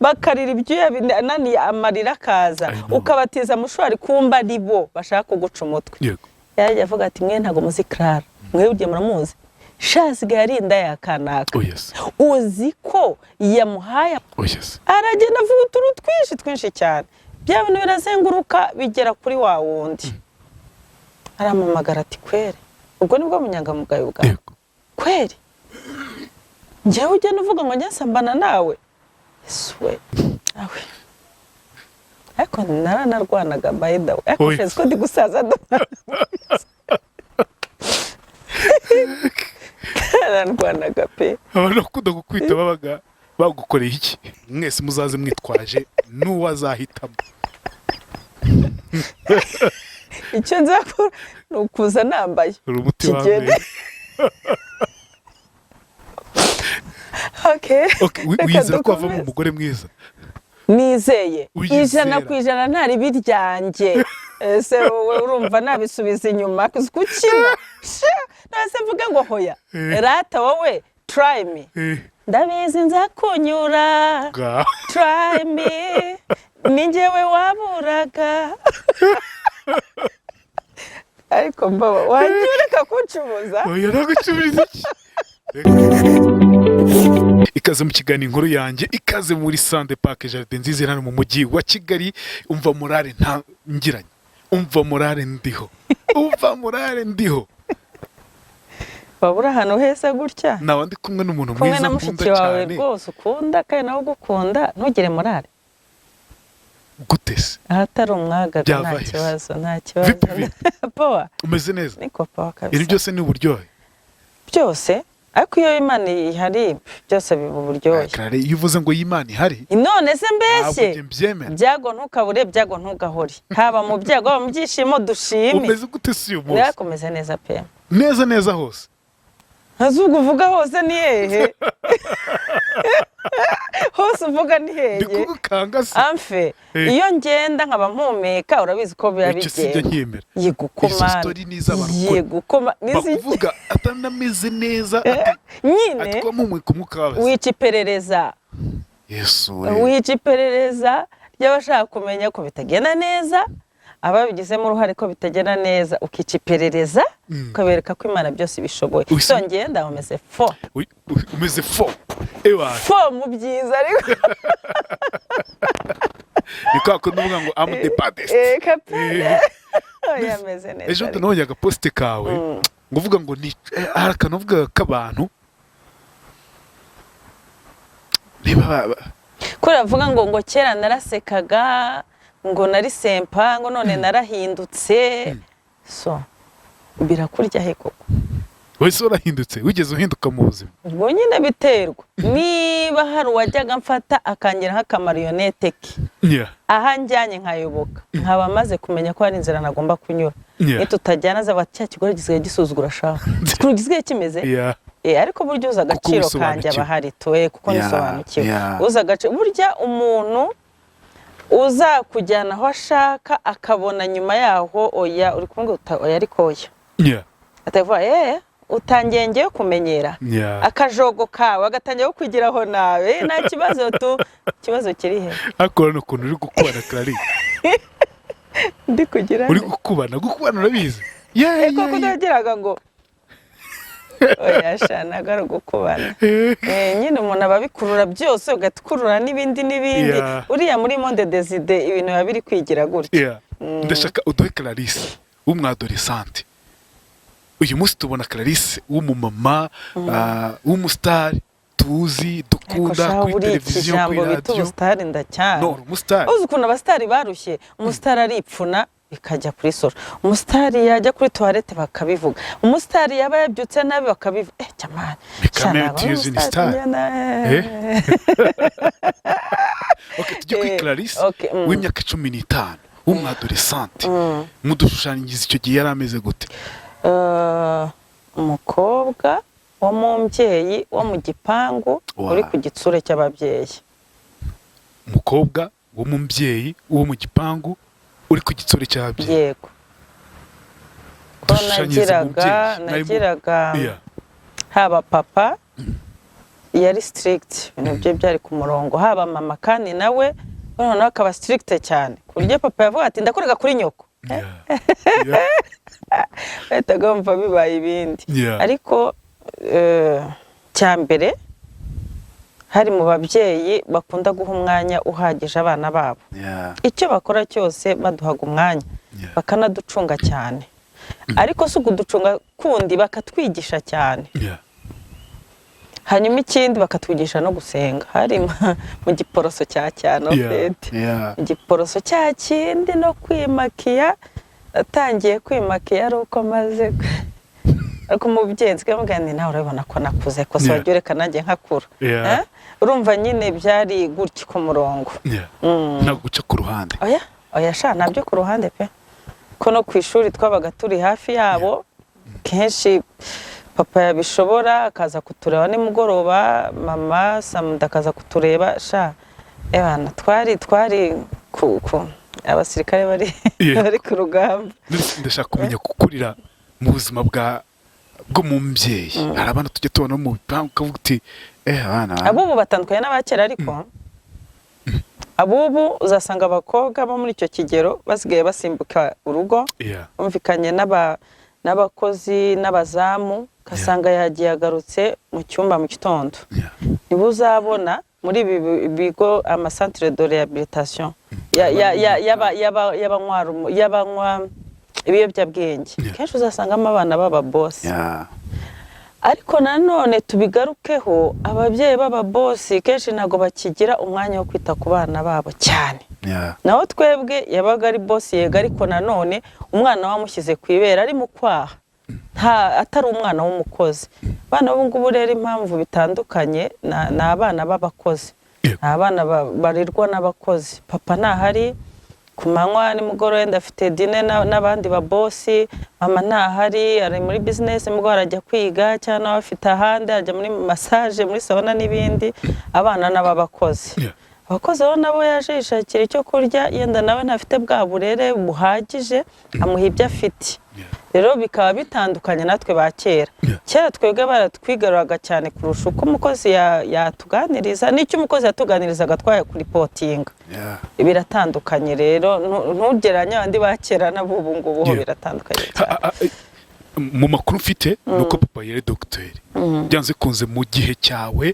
bakarira ibyuya binaniye amarira kaza ukabatiza mushwari kumba ribo bashaka kuguca umutwe yego yaje avuga ati mwe ntago muzi Clara mwe ugiye muramuzi shasiga yari Indaya kanaka uzi ko yamuhaye aragenda avuga uturu twinshi cyane bya bintu birazenguruka bigera kuri wa wundi aramamagara ati kwere ubwo nibwo munyangamugayo bwa kwere njye ujye nuvuga ngo njyasambana nawe Niswe awe ariko naranarwanaga by the way ariko shezi ko ndi gusaza naranarwanaga pe abantu kudagukwita babaga bagukoreye iki mwese muzaze mwitwaje n'uwazahitamo icyo nzakora nukuza nambaye kigende okay wizera ko avamo umugore mwiza nizeye 100% ntari biryanjye ese wowe urumva nabisubiza inyuma kuzukina nase mvuga ngo hoya rata wowe try me ndabizi nzakunyura try me ninjewe waburaga ariko mbaba wanyureka kucubuza oya nagucubiza iki ikaze mu kiganiro inkuru yanjye ikaze muri Sande Park Jardin nziza hano mu mujyi wa Kigali umva morale nta ngiranye umva morale ndiho babura hano heza gutya nawe ndi kumwe n'umuntu mwiza nkunda cyane rwose ukunda kandi nawe gukunda ntugire morale gutese ahatari umwaga nta kibazo poa umeze neza niko poa kabisa iri byose ni uburyohe byose ariko iyo Imana ihari byose biba uburyohe Clara iyo uvuze ngo Imana ihari none se mbese byago ntukabure byago ntugahore haba mu byago mu byishimo dushime umeze gute si umunsi yakomeze neza pe neza hose hazugu uvuga hose ni hehe hose uvuga ni hehe ndikugukanga se amfe iyo ngenda nkaba mpumeka urabizi ko biba bigenda yegukoma yegukoma bavuga atanameze neza nyine atwa mumwe kumukabaza wikiperereza Yesu wikiperereza ry'abashaka kumenya ko bitagenda neza ababigizemo uruhare ko bitagenda neza ukikiperereza ukabereka ko Imana byose bishoboye so ngenda umeze fo umeze fo ewa fo mu byiza ariko nikako nuvuga ngo am the baddest kapere yameze neza ejo ndonyaga post kawe nguvuga ngo ni arakano vuga kabantu niba kuravuga ngo kera narasekaga ngo nari sempa ngo none narahindutse so birakurya he koko wese urahindutse wigeze uhinduka mu buzima ubwo nyine biterwa niba hari uwajyaga mfata akangira nk'akamarionete ke aha njyanye nkayoboka nkaba maze kumenya ko hari inzira nagomba kunyura tutajyana zaba cya kigore gisigaye gisuzugura shaka gisigaye kimeze ariko buryo uza agaciro kanje abahari toye kuko nisobanukiwe uza agaciro burya umuntu uza kujyana aho ashaka akabona nyuma yaho oya uri kumwe oya ariko oya atavuga utangiye ngiye kumenyera akajogo kawe agatangira kwigiraho nawe nta kibazo kibazo kiri he akora ukuntu uri gukubana Clara ndi kugira uri gukubana urabizi koko ndagiraga ngo oya shana garo gukubana nyine umuntu ababikurura byose ugatukurura n'ibindi uriya muri monde des idées ibintu babiri kwigira gutya ndashaka uduhe Clarisse w'umwadolescente uyu munsi tubona Clarisse w'umumama w'umustar tuzi dukunda kuri televiziyo kuri radio umustar ndacyane no umustar uzi ukuntu abastari barushye umustar aripfuna ikajya kuri soro umusitari yajya kuri toilette bakabivuga umusitari yaba yabyutse nabi bakabivuga jamani cyane tuzi ni star okay tujye kuri Clarisse w'imyaka 15 w'umwadolescente mudushushanyiriza icyo gihe yarameze gute umukobwa wo mu mbyeyi wo mu gipangu uri ku gitsure cy'ababyeyi umukobwa wo mu mbyeyi wo mu gipangu uri ku gitsure cy'ababyeyi yego ko nagiraga haba papa yari strict ibintu bye byari ku murongo haba mama kandi nawe noneho akaba strict cyane ku buryo papa yavuga ati ndakorega kuri nyoko etagomba bibaye ibindi ariko cyambere hari mu babyeyi bakunda guha umwanya uhagije abana babo icyo bakora cyose baduhaga umwanya bakanaducunga cyane ariko si ukuducunga kundi bakatwigisha cyane hanyuma ikindi bakatwigisha no gusenga hari mu giporoso cya cyano fete igiporoso cya kindi no kwimakiya atangiye kwimakiya ari uko maze ariko umubyeyi nzikambwira nawe urabona ko nakuze ko so wajyoreka nanjye nkakura urumva nyine byari gutya ku murongo naguca ku ruhande oya sha nabyo ku ruhande pe ko no ku ishuri twabaga turi hafi yabo kenshi papa yabishobora akaza kutureba nimugoroba mama samuda akaza kutureba sha ebana twari ku abasirikare bari ku rugamba ndashaka kumenya kukurira mu buzima bwo mu mbyeyi hari abana tujye tubona mu bipangu ukavuga uti abana abubu batandukanye n'abakera ariko abubu uzasanga abakobwa bo muri icyo kigero basigaye basimbuka urugo bumvikanye n'abakozi n'abazamu kasanga yagiye agarutse mu cyumba mu gitondo niba uzabona muri ibi bigo amasantere de rehabilitation y'abanywa ibiyobyabwenge kenshi uzasangamo abana baba boss ariko nanone tubigarukeho ababyeyi baba boss kenshi ntago bakigira umwanya wo kwita ku bana babo cyane naho twebwe yabaga ari boss yega ariko nanone umwana wamushyize ku ibera ari mu kwaha atari umwana w'umukozi abana b'ubungubu rero impamvu bitandukanye na abana b'abakozi abana barirwa n'abakozi papa ntahari ku manywa nimugoroba wenda afite dine n'abandi ba boss mama ntahari ari muri business mugoroba arajya kwiga cyangwa afite ahandi ajya muri massage muri sauna n'ibindi abana n'ababakozi abakozi bo nabo yaje yishakira icyo kurya yenda nawe ntafite bwa burere buhagije amuha ibyo afite rero bikaba bitandukanye natwe ba kera twebwe baratwigaruraga cyane kurusha uko umukozi yatuganiriza n'icyo umukozi yatuganirizaga twayakuripotinga biratandukanye rero ntugeranye abandi ba kera n'abubu ngubu biratandukanye mu makuru mfite nuko papa yari dogiteri byanze kunze mu gihe cyawe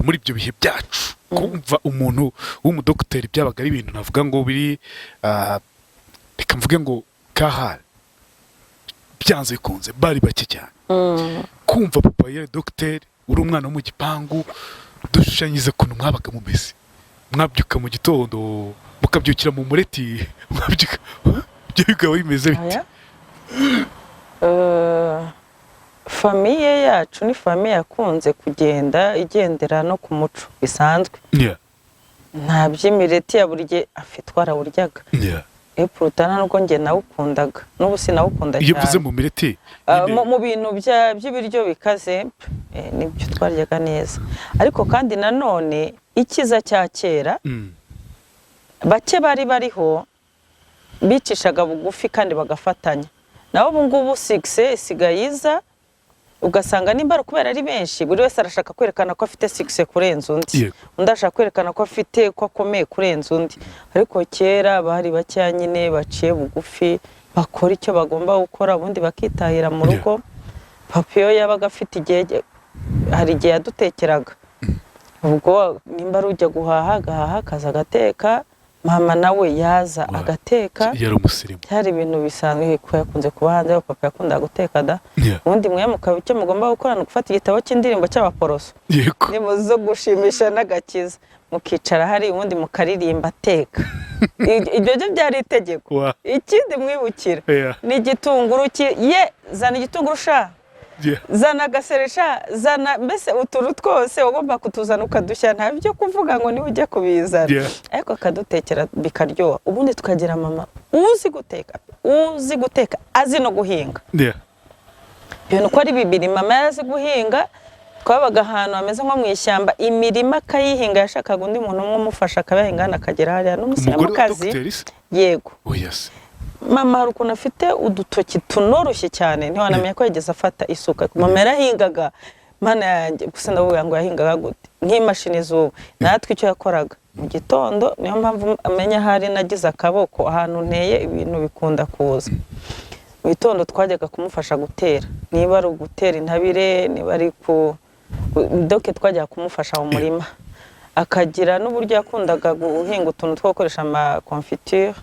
muri ibyo bihe byacu kumva umuntu w'umudogiteri byabaga ari ibintu navuga ngo biri reka mvuge ngo kahari byanze kunze bari bake cyane kumva papa yari dogiteri uri umwana wo mu gipangu dushushanyiriza ukuntu mwabaga mumeze mwabyuka mu gitondo mukabyukira mu mureti mwabyuka byo bikaba bimeze bite famiye yacu ni famiye yakunze kugenda igendera no ku muco bisanzwe nta by'imireti ya buri gihe twarawuryaga epurutana nubwo njye nawukundaga n'ubu sinawukunda cyane iyo uvuze mu mireti mu bintu by'ibiryo bikaze nibyo twaryaga neza ariko kandi nanone ikiza cya kera bake bari bariho bicishaga bugufi kandi bagafatanya naho ubu ngubu isigaye iza ugasanga nimba kubera ari benshi buri wese arashaka kwerekana ko afite 6 kurenza undi undi ashaka kwerekana ko afite ko akomeye kurenza undi ariko kera bari bacya nyine baciye bugufi bakora icyo bagomba gukora ubundi bakitahira mu rugo papa yo yabaga afite igihe hari igihe yadutekeraga ubwo nimba rujya guhaha gahaha kaza gateka mama nawe yaza agateka yari umusirimu cyari ibintu bisanzwe ko yakunze kuba hanze papa yakunda guteka da ubundi mwe mukaba icyo mugomba gukorana gufata igitabo cy'indirimbo cy'abaporoso nimuzo gushimisha n'agakiza mukicara hari ubundi mukaririmba ateka ibyo byo byari itegeko ikindi mwibukira ni igitunguru zana igitunguru sha zana gaseresha zana mbese utuntu twose ugomba kutuzana ukadushyira nta byo kuvuga ngo niwe ujye kubizana ariko akadutekera bikaryoha ubundi tukagira mama uzi guteka azi no guhinga ibintu ko ari bibiri mama yazi guhinga twabaga ahantu hameze nko mu ishyamba imirima akayihinga yashakaga undi muntu umwe umufasha akabahinga akagera hariya n'umusilamukazi yego mama hari ukuntu afite udutoki tunoroshye cyane ntiwanamenye ko yageze afata isuka mama yarahingaga mana yanjye gusa ndavuga ngo yahingaga gute nk'imashini zuba natwe icyo yakoraga mu gitondo niyo mpamvu amenya hari nagize akaboko ahantu nteye ibintu bikunda kuza mu gitondo twajyaga kumufasha gutera niba ari gutera intabire niba ari ku doke twajyaga kumufasha mu murima akagira n'uburyo yakundaga guhinga utuntu two gukoresha ama confiture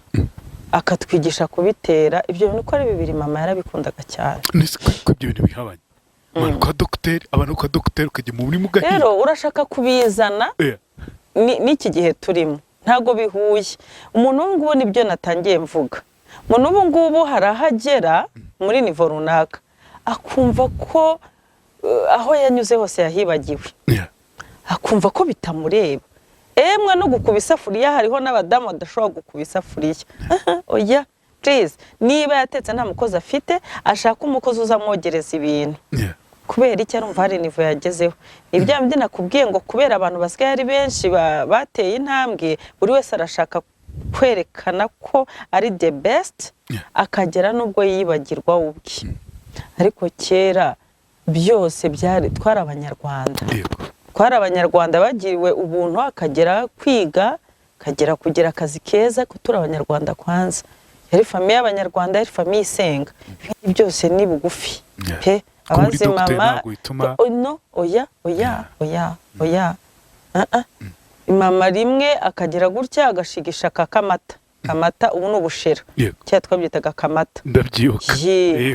akatwigisha kubitera ibyo bintu ko ari bibiri mama yarabikundaga cyane Niswe ko ibyo bintu bihabanye mwana kwa docteur abantu kwa docteur ukajya mu murima ugahinga rero urashaka kubizana n'iki gihe turimo ntago bihuye umuntu ngubu nibyo natangiye mvuga umuntu ngubu harahagera muri nivo runaka akumva ko aho yanyuze hose yahibagiwe akumva ko bitamureba emwe no gukubisa furiya hariho n'abadamu badashobora gukubisa furiya oya please niba yatetse nta mukozi afite ashaka umukozi uzamwogereza ibintu kubera iki arumva hari nivo yagezeho ibya bindi nakubwiye ngo kubera abantu basigaye ari benshi bateye intambwe buri wese arashaka kwerekana ko ari the best akagera nubwo yibagirwa ubwe ariko kera byose byari twari abanyarwanda bagiriwe ubuntu akagera kwiga akagera kugira akazi keza kutura abanyarwanda kwanza yari famiye y'abanyarwanda yari famiye isenga byose ni bugufi pe abaze mama no oya mama rimwe akagera gutya agashigisha kamata ubu n'ubushera cya twabyitaga kamata ndabyibuka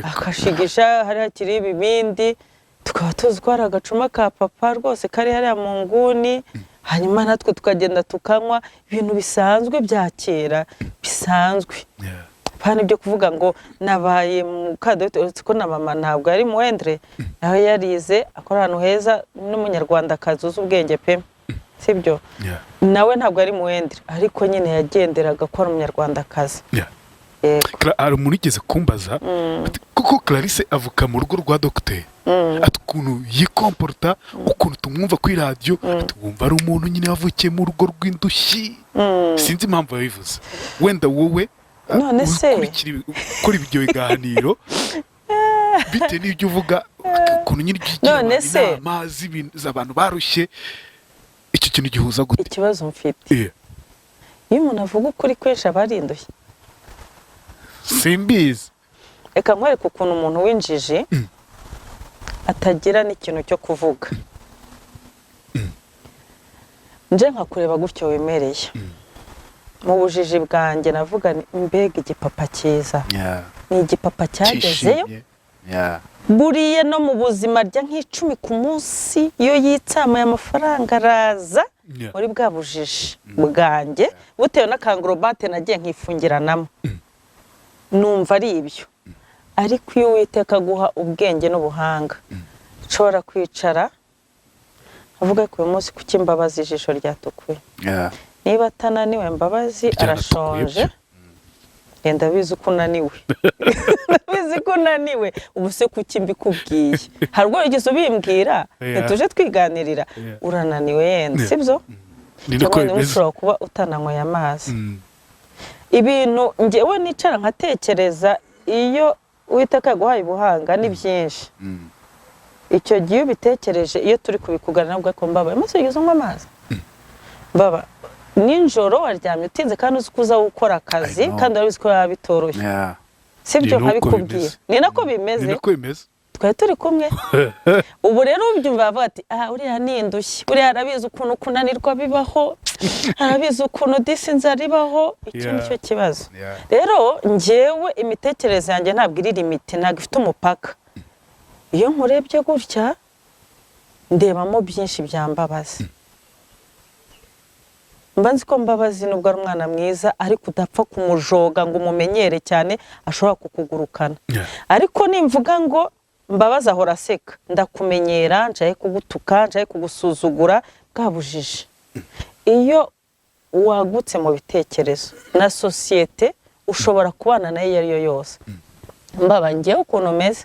akashigisha hari hakiri ibibindi tukaba tuzwara agacuma ka papa rwose kari hariya mu nguni hanyuma natwe tukagenda tukanywa ibintu bisanzwe bya kera bisanzwe pana ibyo kuvuga ngo nabaye mu kadote ko na mama ntabwo yari muwendre aho yarize akora ahantu heza n'umunyarwanda kazuza ubwenge pe sibyo nawe ntabwo yari muwendre ariko nyine yagenderaga ko ari umunyarwanda kazi hari umuntu ugeze kumbaza kuko Clarisse avuka mu rugo rwa docteur ati ukuntu yikomporta ukuntu tumwumva kuri radio tugumva ari umuntu nyine wavukiye mu rugo rw'indushyi sinzi impamvu yabivuze wenda wowe none se kuri ibyo biganiro bite n'ibyo uvuga ukuntu nyine none se amazi abantu barushye icyo kintu gihuza gute ikibazo mfite iyo umuntu avuga ukuri kwinshi abarindushye simbizi reka nkwereke ukuntu umuntu w'injiji atagira n'ikintu cyo kuvuga nje nkakureba gutyo wemereye mu bujiji bwanjye navuga mbega igipapa cyiza ni igipapa cyagezeyo buriye no mu buzima rya nk'icumi ku munsi iyo yitsamuye amafaranga araza muri bwa bujiji bwanjye butewe n'akangurobate nagiye nkifungiranamo numva ari ibyo ariko iyo Uwiteka guha ubwenge n'ubuhanga nshobora kwicara avuga ko uyu munsi kuki imbabazi ijisho ryatukuye niba atananiwe Mbabazi arashonje yenda bizi uko unaniwe bizi ko unaniwe ubu se kuki mbikubwiye hari ubwo igeze ubimbwira tuje twiganirira urananiwe yenda sibyo cyangwa ushobora kuba utananyweye amazi ibintu njyewe nicara nkatekereza iyo Uwiteka yaguhaye ubuhanga ni byinshi icyo gihe ubitekereje iyo turi kubikugana nabwo ko mbaba umunsi ugeze unywa amazi mbaba ninjoro waryamye utinze kandi uzi kuza gukora akazi kandi urabizi ko yaba bitoroshye sibyo nkabikubwiye ni nako bimeze twari turi kumwe ubu rero ubyumva bavuga ati uriya ni indushyi uriya arabizi ukuntu kunanirwa bibaho arabizi ukuntu disinza ribaho icyo nicyo kibazo rero njyewe imitekerereze yanjye ntabwo iri limite ntabwo ifite umupaka iyo nkurebye gutya ndebamo byinshi bya Mbabazi mbanzi ko Mbabazi nubwo ari umwana mwiza ariko udapfa kumujoga ngo umumenyere cyane ashobora kukugurukana ariko nimvuga ngo Mbabazi ahora aseka ndakumenyera ncaye kugutuka ncaye kugusuzugura bwabujije iyo wagutse mu bitekerezo na societe ushobora kubana nayo iyo ari yo yose mbaba ngewe ukuntu meze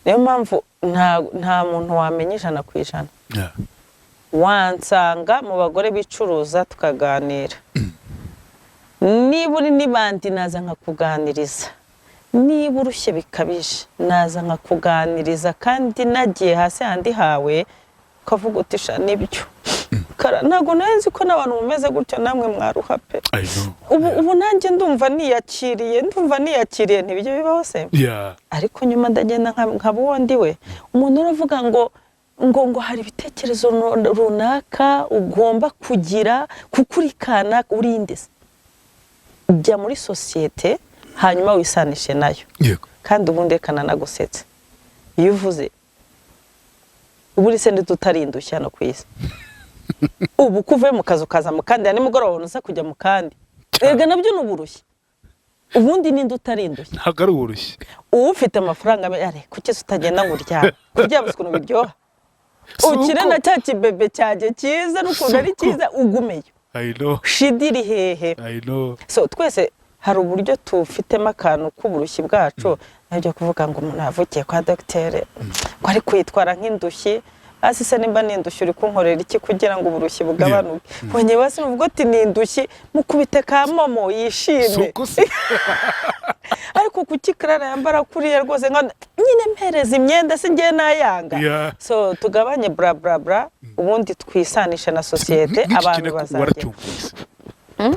niyo mpamvu nta muntu wamenya 100%. Wansanga mu bagore bicuruza tukaganira niba uri nibandi naza nkakuganiriza niba urushye bikabije naza nkakuganiriza kandi nagiye hasi handi hawe ukavuga uti sha nibyo ntago nzi ko n'abantu mumeze gutyo namwe mwaruha pe ubu nanjye ndumva niyakiriye ntibyo bibaho se ariko nyuma ndagenda nkaba uwondi we umuntu uravuga ngo hari ibitekerezo runaka ugomba kugira kukurikana urinde jya muri societe hanyuma wisanishe nayo kandi ubundi rekana nagusetse iyo uvuze uburi se ntitutarindusha no kwisi ubu kuvuye mu kazu kaza mu kandi ya nimugoroba unusa kujya mu kandi ega nabyo nuburushye ubundi ninde utarindushye ntago ari uburushye ufite amafaranga are kuki utagenda ngo uryame kurya buskuno biryoha ukire na cya kibebe cyaje cyiza n'ukuntu ari cyiza ugumeyo shidiri hehe so twese hari uburyo tufitemo akantu k'uburushyi bwacu nabyo kuvuga ngo umuntu avukiye kwa docteur ko ari kwitwara nk'indushyi hasi se nimba nindushyi uri kunkorera iki kugira ngo uburushyi bugabanuke bonye basi nuvuga ati nindushyi mukubite ka momo yishime ariko kuki Clara yambara kuriye rwose nyine mpereza imyenda se ngiye nayanga so tugabanye bra bra bra ubundi twisanisha na societe abantu bazajya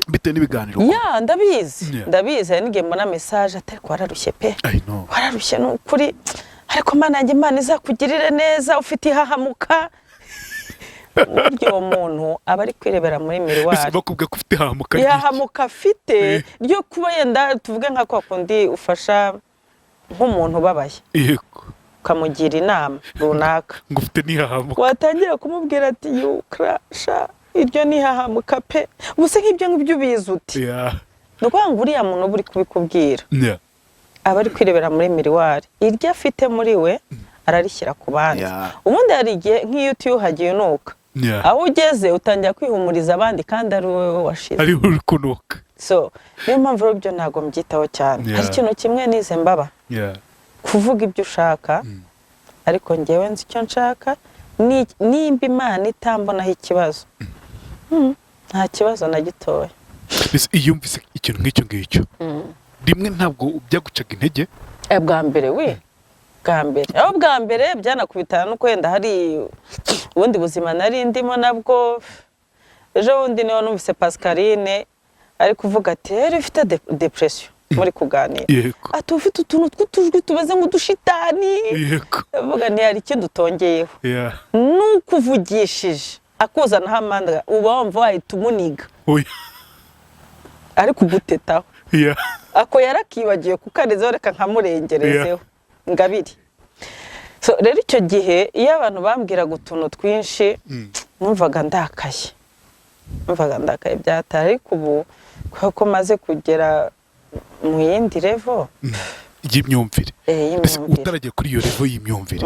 bite n'ibiganiro ndabizi nige mbona message atari kwararushye pe wararushye n'ukuri ariko manange Imana izakugirire neza ufite ihahamuka buryo umuntu aba ari kwirebera muri miroir bakubwiye ko ufite ihahamuka yahamuka afite ryo kuba yenda tuvuge nka kwa kundi ufasha nk'umuntu babaye ukamugira inama runaka ngo ufite n'ihahamuka watangira kumubwira ati yukrasha iryo nihahamuka pe ubuse nk'ibyo ngibyo ubizi uti nuko ngo uriya muntu buri kubikubwira aba ari kwirebera muri miroir iryo afite muri we ararishyira ku bandi ubundi hari igihe nk'iyo utiyuhagiye unuka aho ugeze utangira kwihumuriza abandi kandi ari wowe washize ari uri kunuka so niyo mpamvu rero byo ntago mbyitaho cyane hari ikintu kimwe nize mbaba kuvuga ibyo ushaka ariko ngewe nzi icyo nshaka nimba Imana itambonaho ikibazo nta kibazo na gitoya iyo mvise ikintu nk'icyo ngicyo rimwe ntabwo byagucaga intege bwa mbere byanakubitana nuko yenda hari ubundi buzima nari ndimo nabwo ejo bundi niho numvise Pascaline ari kuvuga ati rero ufite depression muri kuganira ati ufite utuntu tw'utujwi tumeze nk'udushitani avuga ni hari ikindi utongeyeho n'ukuvugishije akuzanaho amanda uba wumva wahita umuniga ari kugutetaho ako yarakibagiye kuko arizo reka nkamurengerezeho ngabiri so rero icyo gihe iyo abantu bambwiraga utuntu twinshi numvaga ndakaye byatari ariko ubu ko maze kugera mu yindi level y'imyumvire utaragiye kuri iyo level y'imyumvire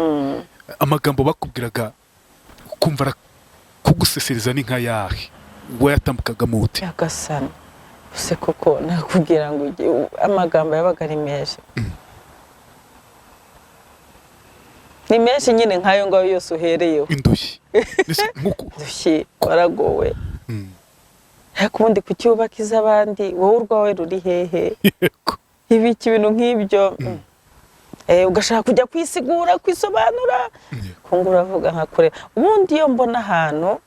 amagambo bakubwiraga kumva kugusesereza ni nka yahe wayatambukaga mute yagasana use koko nakubwira ngo amagambo yabaga ari menshi ni menshi nyine nkayo ngayo yose uhereyeho indushyi waragowe ariko ubundi kucyubakiza abandi wowe urwawe ruri hehe ibiki ibintu nk'ibyo ugashaka kujya kwisigura kwisobanura kungu uravuga nka kure ubundi iyo mbona ahantu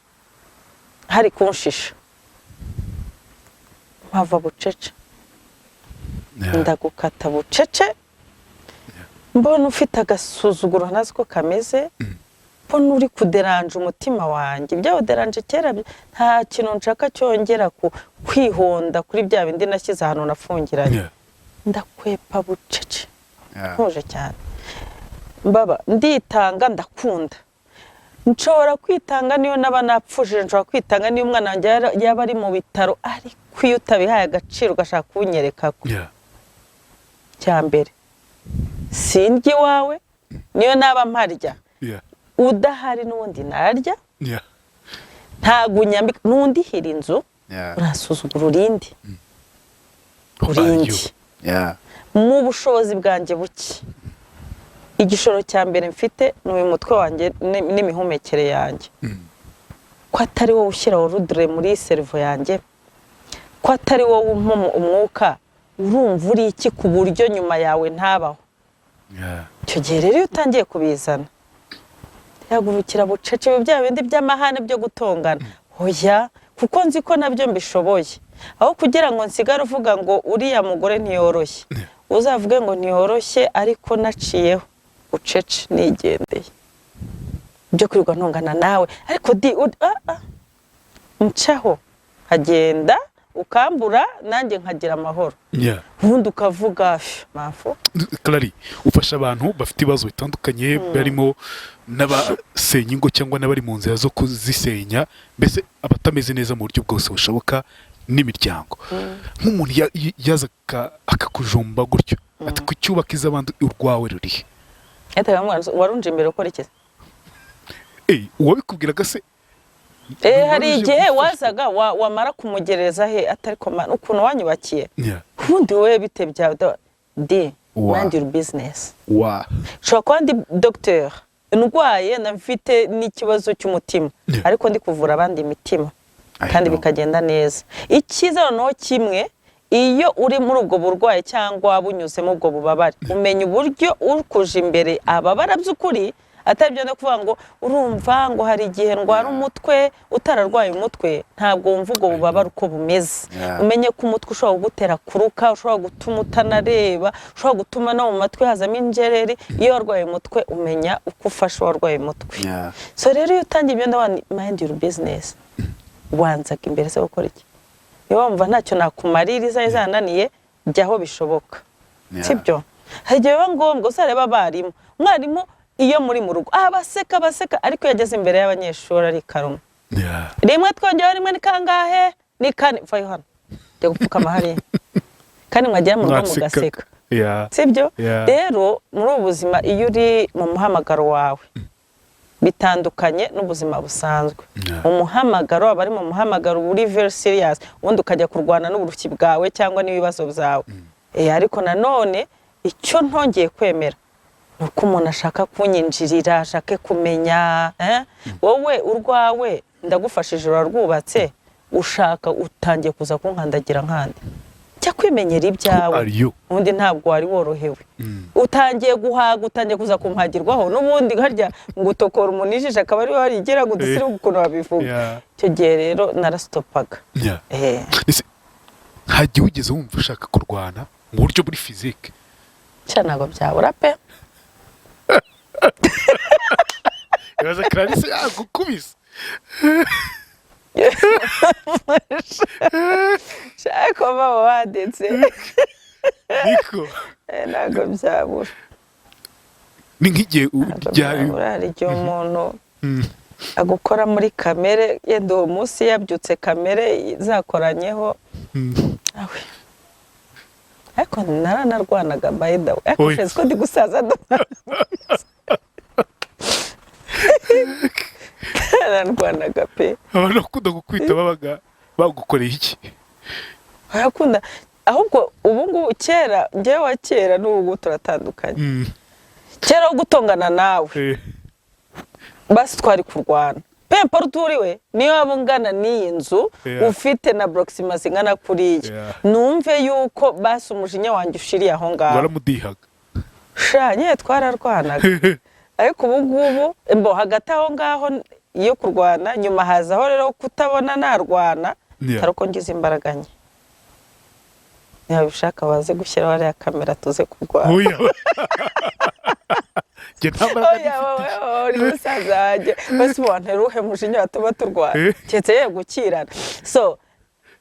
hari kunshisha mpava bucece ndagukata bucece mbona ufite agasuzuguro ntazi ko kameze mbona uri kuderanje umutima wanjye ibyo deranje kera nta kintu nshaka cyongera kwihonda kuri bya bindi nashyize ahantu nafungiranye ndakwepa bucece ntuje cyane mbaba nditanga ndakunda nshobora kwitanga niyo naba napfuje nshobora kwitanga niyo umwana wanjye yaba ari mu bitaro ariko iyo utabihaye agaciro ugashaka kunyereka ko cyambere sindye wawe niyo naba mparya udahari n'undi narya ntago unyambika n'undi hira inzu urasuzugura urindi mu bushobozi bwanjye buke igishoro cya mbere mfite ni uyu mutwe wanjye n'imihumekere yanjye ko atari wowe ushyira urudure muri servo yanjye ko atari wowe umwuka urumva uri iki ku buryo nyuma yawe ntabaho. Icyo gihe rero iyo utangiye kubizana yagurukira bucece bya bindi by'amahane byo gutongana, hoya kuko nzi ko nabyo mbishoboye, aho kugira ngo nsigare uvuga ngo uriya mugore ntiyoroshye, uzavuge ngo ntiyoroshye ariko naciyeho bucece nigendeye byo kwirirwa ntongana nawe, ariko ncaho hagenda ukambura nanjye nkagira amahoro. Ubundi ukavuga mafu. Clara, ufasha abantu bafite ibibazo bitandukanye barimo n'abasenya ingo cyangwa n'abari mu nzira zo kuzisenya, mbese abatameze neza mu buryo bwose bushoboka n'imiryango. Nk'umuntu yaza akakujumba gutyo ati kucyubaka iz'abandi urwawe rurihe? Warunje imbere ukora iki? Uwabikubwiraga se? Hari igihe wazaga wamara kumugereza he atari ko ukuntu wanyubakiye. Ubundi wowe bite byawe mind your business. Shobora kuba ndi docteur ndwaye nafite n'ikibazo cy'umutima ariko ndi kuvura abandi imitima kandi bikagenda neza. Icyiza noneho kimwe, iyo uri muri ubwo burwayi cyangwa bunyuzemo ubwo bubabare, umenya uburyo urukuje imbere ababara by'ukuri, atari byo no kuvuga ngo urumva ngo hari igihe ndwara umutwe utararwaye umutwe, ntabwo wumva ubwo bubabare uko bumeze. Umenye ko umutwe ushobora kugutera kuruka, ushobora gutuma utanareba, ushobora gutuma no mu matwi hazamo injereri. Iyo warwaye umutwe umenya uko ufasha warwaye umutwe. So rero iyo utangiye ibyo ndabona mind your business, wanzaga imbere se gukora iki? Iyo wumva ntacyo nakumarira izananiye jyaho bishoboka, sibyo? Hari igihe biba ngombwa uzareba abarimu, umwarimu iyo muri mu rugo baseka ariko yageze imbere y'abanyeshuri ari karuma. Rimwe twongera rimwe ni kangahe? Ni kane. Vayo hano jya gupfuka amahari kandi mwagera mu rugo mugaseka, sibyo? Rero muri ubu buzima iyo uri mu muhamagaro wawe bitandukanye n'ubuzima busanzwe. Umuhamagaro aba ari mu muhamagaro uri very serious, ubundi ukajya kurwana n'uburushyi bwawe cyangwa n'ibibazo byawe. Ariko nanone icyo ntongeye kwemera nuko umuntu ashaka kunyinjirira, ashaka kumenya wowe urwawe ndagufashije urarwubatse, ushaka utangiye kuza kunkandagira nkandi. Cya kwimenyera ibyawe ubundi ntabwo wari worohewe. Utangiye guhaga, utangiye kuza kumpagirwaho n'ubundi harya ngo utokora umunijije akaba ari warigera gudusire ukuntu babivuga. Icyo gihe rero narastopaga. Hagiye ugeze wumva ushaka kurwana mu buryo buri physique? Ntabwo byabura pe. Yaza Clarisse yagukubise. Shaka baba wadetse. Niko. Ntabwo byabura. Ni nk'igihe hari igihe umuntu agukora muri kamere, yenda uwo munsi yabyutse kamere zakoranyeho. Ariko naranarwanaga by the way. Ariko sheziko ndi gusaza naranarwanaga pe. Abantu bakunda gukwita babaga bagukoreye iki? Barakunda ahubwo ubu ngubu kera njyewe wa kera n'ubu turatandukanye. Kera gutongana nawe basi twari kurwana. Pempa ruturiwe niyo abungana n'iyi nzu ufite na proximity ngana kuriye. Numve yuko basi umujinya wanjye ushiriye aho ngaho. Baramudihaga. Nye twararwanaga. Ariko ubu ngubu mbo hagati aho ngaho iyo kurwana nyuma hazaho rero kutabona narwana taruko ngize imbaraga nke. Niba bishaka baze gushyira wari ya kamera tuze kurwana. Uri musaza wanjye basi wanteruhe mujinya watuma turwana cyetse ye gukirana. So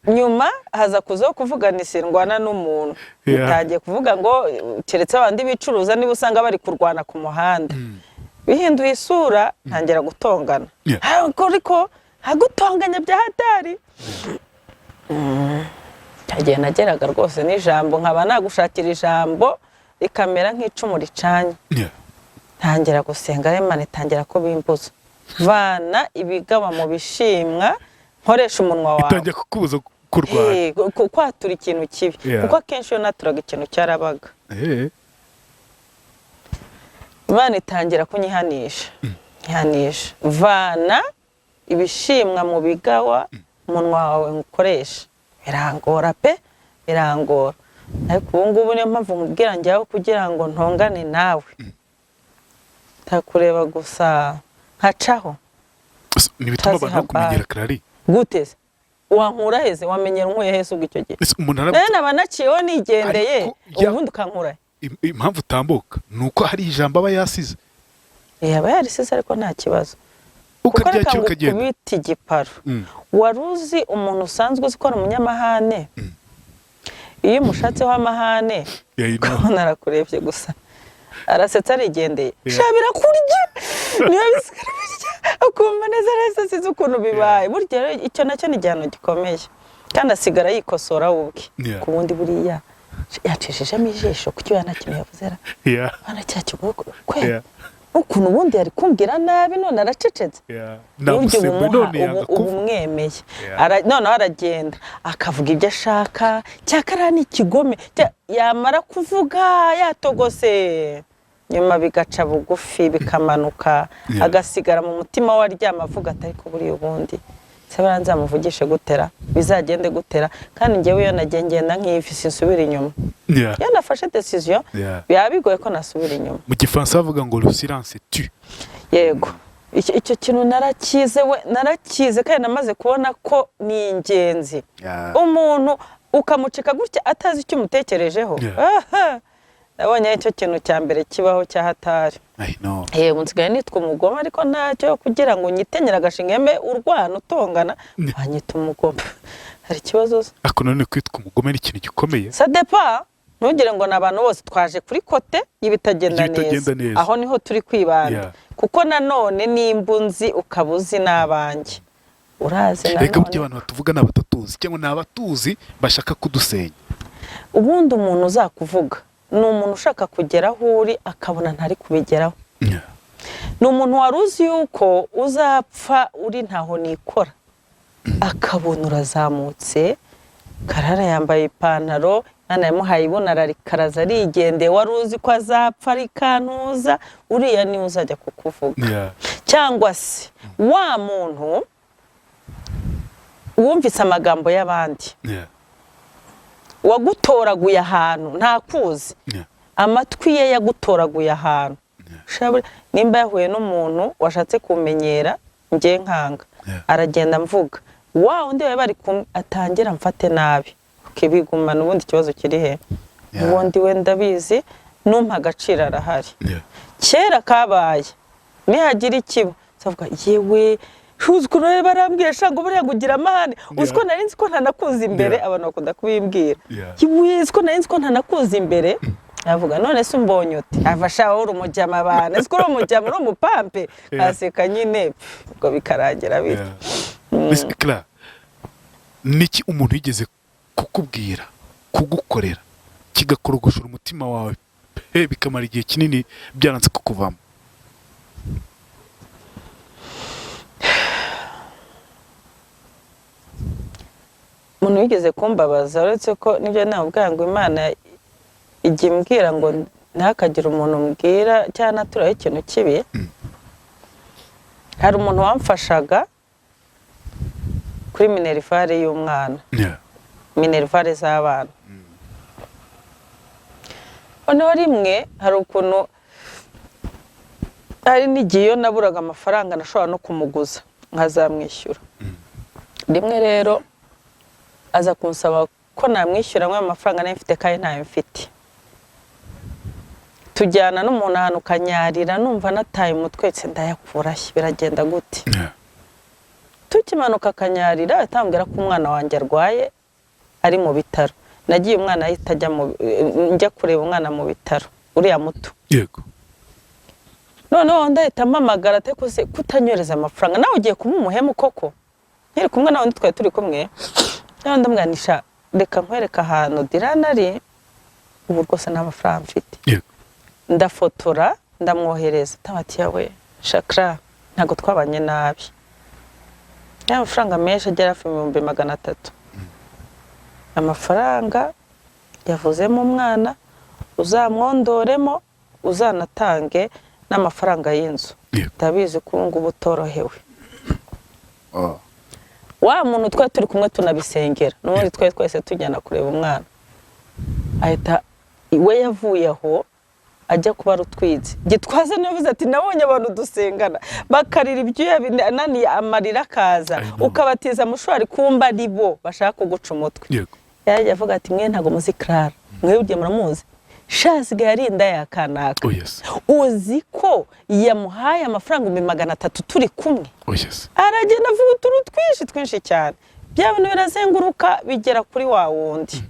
nyuma haza kuzo kuvuganisa indwana n'umuntu, utangiye kuvuga ngo keretse abandi bicuruza niba usanga bari kurwana ku muhanda. Bihinduye isura ntangira gutongana. Ariko hagutonganya bya hatari. Tagiye nageraga rwose n'ijambo nkaba nagushakira ijambo rikamera nk'icumu ricanye. Ntangira gusenga Imana itangira ko bimbuza. Vana ibigaba mu bishimwa nkoresha umunwa wawe. Itangiye kukubuza kurwana. Kwatura ikintu kibi. Kuko akenshi yo naturaga ikintu cyarabaga. Imana itangira kunyihanisha. Nyihanisha. Vana ibishimwa mu bigawa umunwa wawe nkoresha. Birangora pe, birangora. ariko ubu ngubu niyo mpamvu nkubwira njyaho kugira ngo ntongane nawe takureba gusa nkacaho nibituma abantu bakumenyera Clara guteze wankura heze wamenyera nk'uye hese ubwo icyo gihe naba naciyeho nigendeye ubundi ukankura impamvu utambuka nuko hari ijambo aba yasize yaba yarisize ariko nta kibazo ukaryakira ukagenda kubita igiparo waruzi umuntu usanzwe uzikora umunyamahane iyo umushatseho amahane narakurebye gusa arasetsa arigendeye shabira kurya niyo bisigara birya akumva neza neza size ukuntu bibaye burya icyo nacyo ni igihano gikomeye kandi asigara yikosora ubwe ku bundi buriya yacishijemo ijisho kucyo yanakintu yavuzera anacyakigwe kwe ukuntu ubundi yari kumbwira nabi none aracecetse ubu mwemeye none aragenda akavuga ibyo ashaka cyakara ni ikigome yamara kuvuga yatogose nyuma bigaca bugufi bikamanuka agasigara mu mutima waryama avuga atari ko buri ubundi sebara nzamuvugishe gutera bizagende gutera kandi ngewe yo nagengenda nk'ifisi nsubira inyuma yanafashe decision bigoye ko nasubira inyuma mu gifaransa bavuga ngo le silence tue yego icyo kintu narakize kandi namaze kubona ko ni ingenzi umuntu ukamucika gutya atazi icyo umutekerejeho nabonye icyo kintu cya mbere kibaho cya hatari nsigaye nitwa umugome ariko ntacyo kugira ngo nyitenyera agashinga mbe urwana utongana wanyita umugome hari ikibazo ariko none kwitwa umugome ni ikintu gikomeye sadepa ntugire ngo n'abantu bose twaje kuri kote y'ibitagenda neza aho niho turi kwibanda kuko nanone n'imbunzi ukabuzi n'abanjye urazi nanone reka burya abantu batuvuga n'abatatuzi cyangwa n'abatuzi bashaka kudusenya ubundi umuntu uzakuvuga ni umuntu ushaka kugera aho uri akabona ntari kubigeraho ni umuntu wari uzi yuko uzapfa uri ntaho nikora akabona urazamutse Clara yambaye ipantaro nana yamuhaye ibona ararikaraza arigendeye wari uzi ko azapfa arikantuza uriya ni uzajya kukuvuga cyangwa se wa muntu wumvise amagambo y'abandi wagutoraguye ahantu ntakuzi amatwi ye yagutoraguye ahantu nimba yahuye n'umuntu washatse kumenyera nge nkanga aragenda mvuga wa undi we bari atangira mfate nabi kibigumana ubundi kibazo kiri he ubundi we ndabizi numpa agaciro arahari kera kabaye nihagira ikibo savuga yewe uziko nawe barambwiye shango buriya kugira amahane uziko nari nzi ko ntanakuza imbere abantu bakunda kubimbwira yewe uziko nari nzi ko ntanakuza imbere avuga none se umbonye uti avasha uri umujyama abana uziko uri umujyama uri umupampe aseka nyine ubwo bikarangira bite Clara niki umuntu yigeze kukubwira kugukorera kigakorogoshora umutima wawe bikamara igihe kinini byaranze kukuvamo umuntu wigeze kumbabaza uretse ko nibyo nabwira ngo Imana igiye mbwira ngo ntakagira umuntu mbwira cyangwa naturaho ikintu kibi hari umuntu wamfashaga kuri minerivare y'umwana minerivare z'abana noneho rimwe hari ukuntu hari n'igihe iyo naburaga amafaranga nashobora no kumuguza nkazamwishyura rimwe rero aza kunsaba ko namwishyura nk'ayo mafaranga nayo mfite kandi ntayo mfite tujyana n'umuntu ahantu kanyarira numva nataye umutwe ndayakurahe biragenda gute tukimanuka kanyarira atambwira ko umwana wanjye arwaye ari mu bitaro nagiye umwana ahita ajya njya kureba umwana mu bitaro uriya muto yego noneho ndahita mpamagara ate ko se kutanyoreza amafaranga nawe ugiye kuba umuhemu koko nkiri kumwe nawe twari turi kumwe nawe ndamwanisha reka nkwereka ahantu dirana ari ubu rwose nta mafaranga mfite ndafotora ndamwohereza tabati yawe Clara ntago twabanye nabi ya mafaranga menshi agera hafi 300 amafaranga yavuzemo umwana uzamwondoremo uzanatange n'amafaranga y'inzu ndabizi ko ngo butorohewe wa muntu twa turi kumwe tunabisengera n'ubundi twese tujyana kureba umwana ahita we yavuye aho ajya kuba rutwitse Gitwaza navuze ati nabonye abantu dusengana bakarira ibyuya binaniye amarira kaza ukabatiza mushwari kumba ribo bashaka kuguca umutwe yaje avuga ati mwe ntago muzi Clara mwe ugiye muramuzi shasiga yari Indaya kanaka uzi ko yamuhaye amafaranga 300 turi kumwe aragenda avuga turu twinshi cyane byabone birazenguruka bigera kuri wa wundi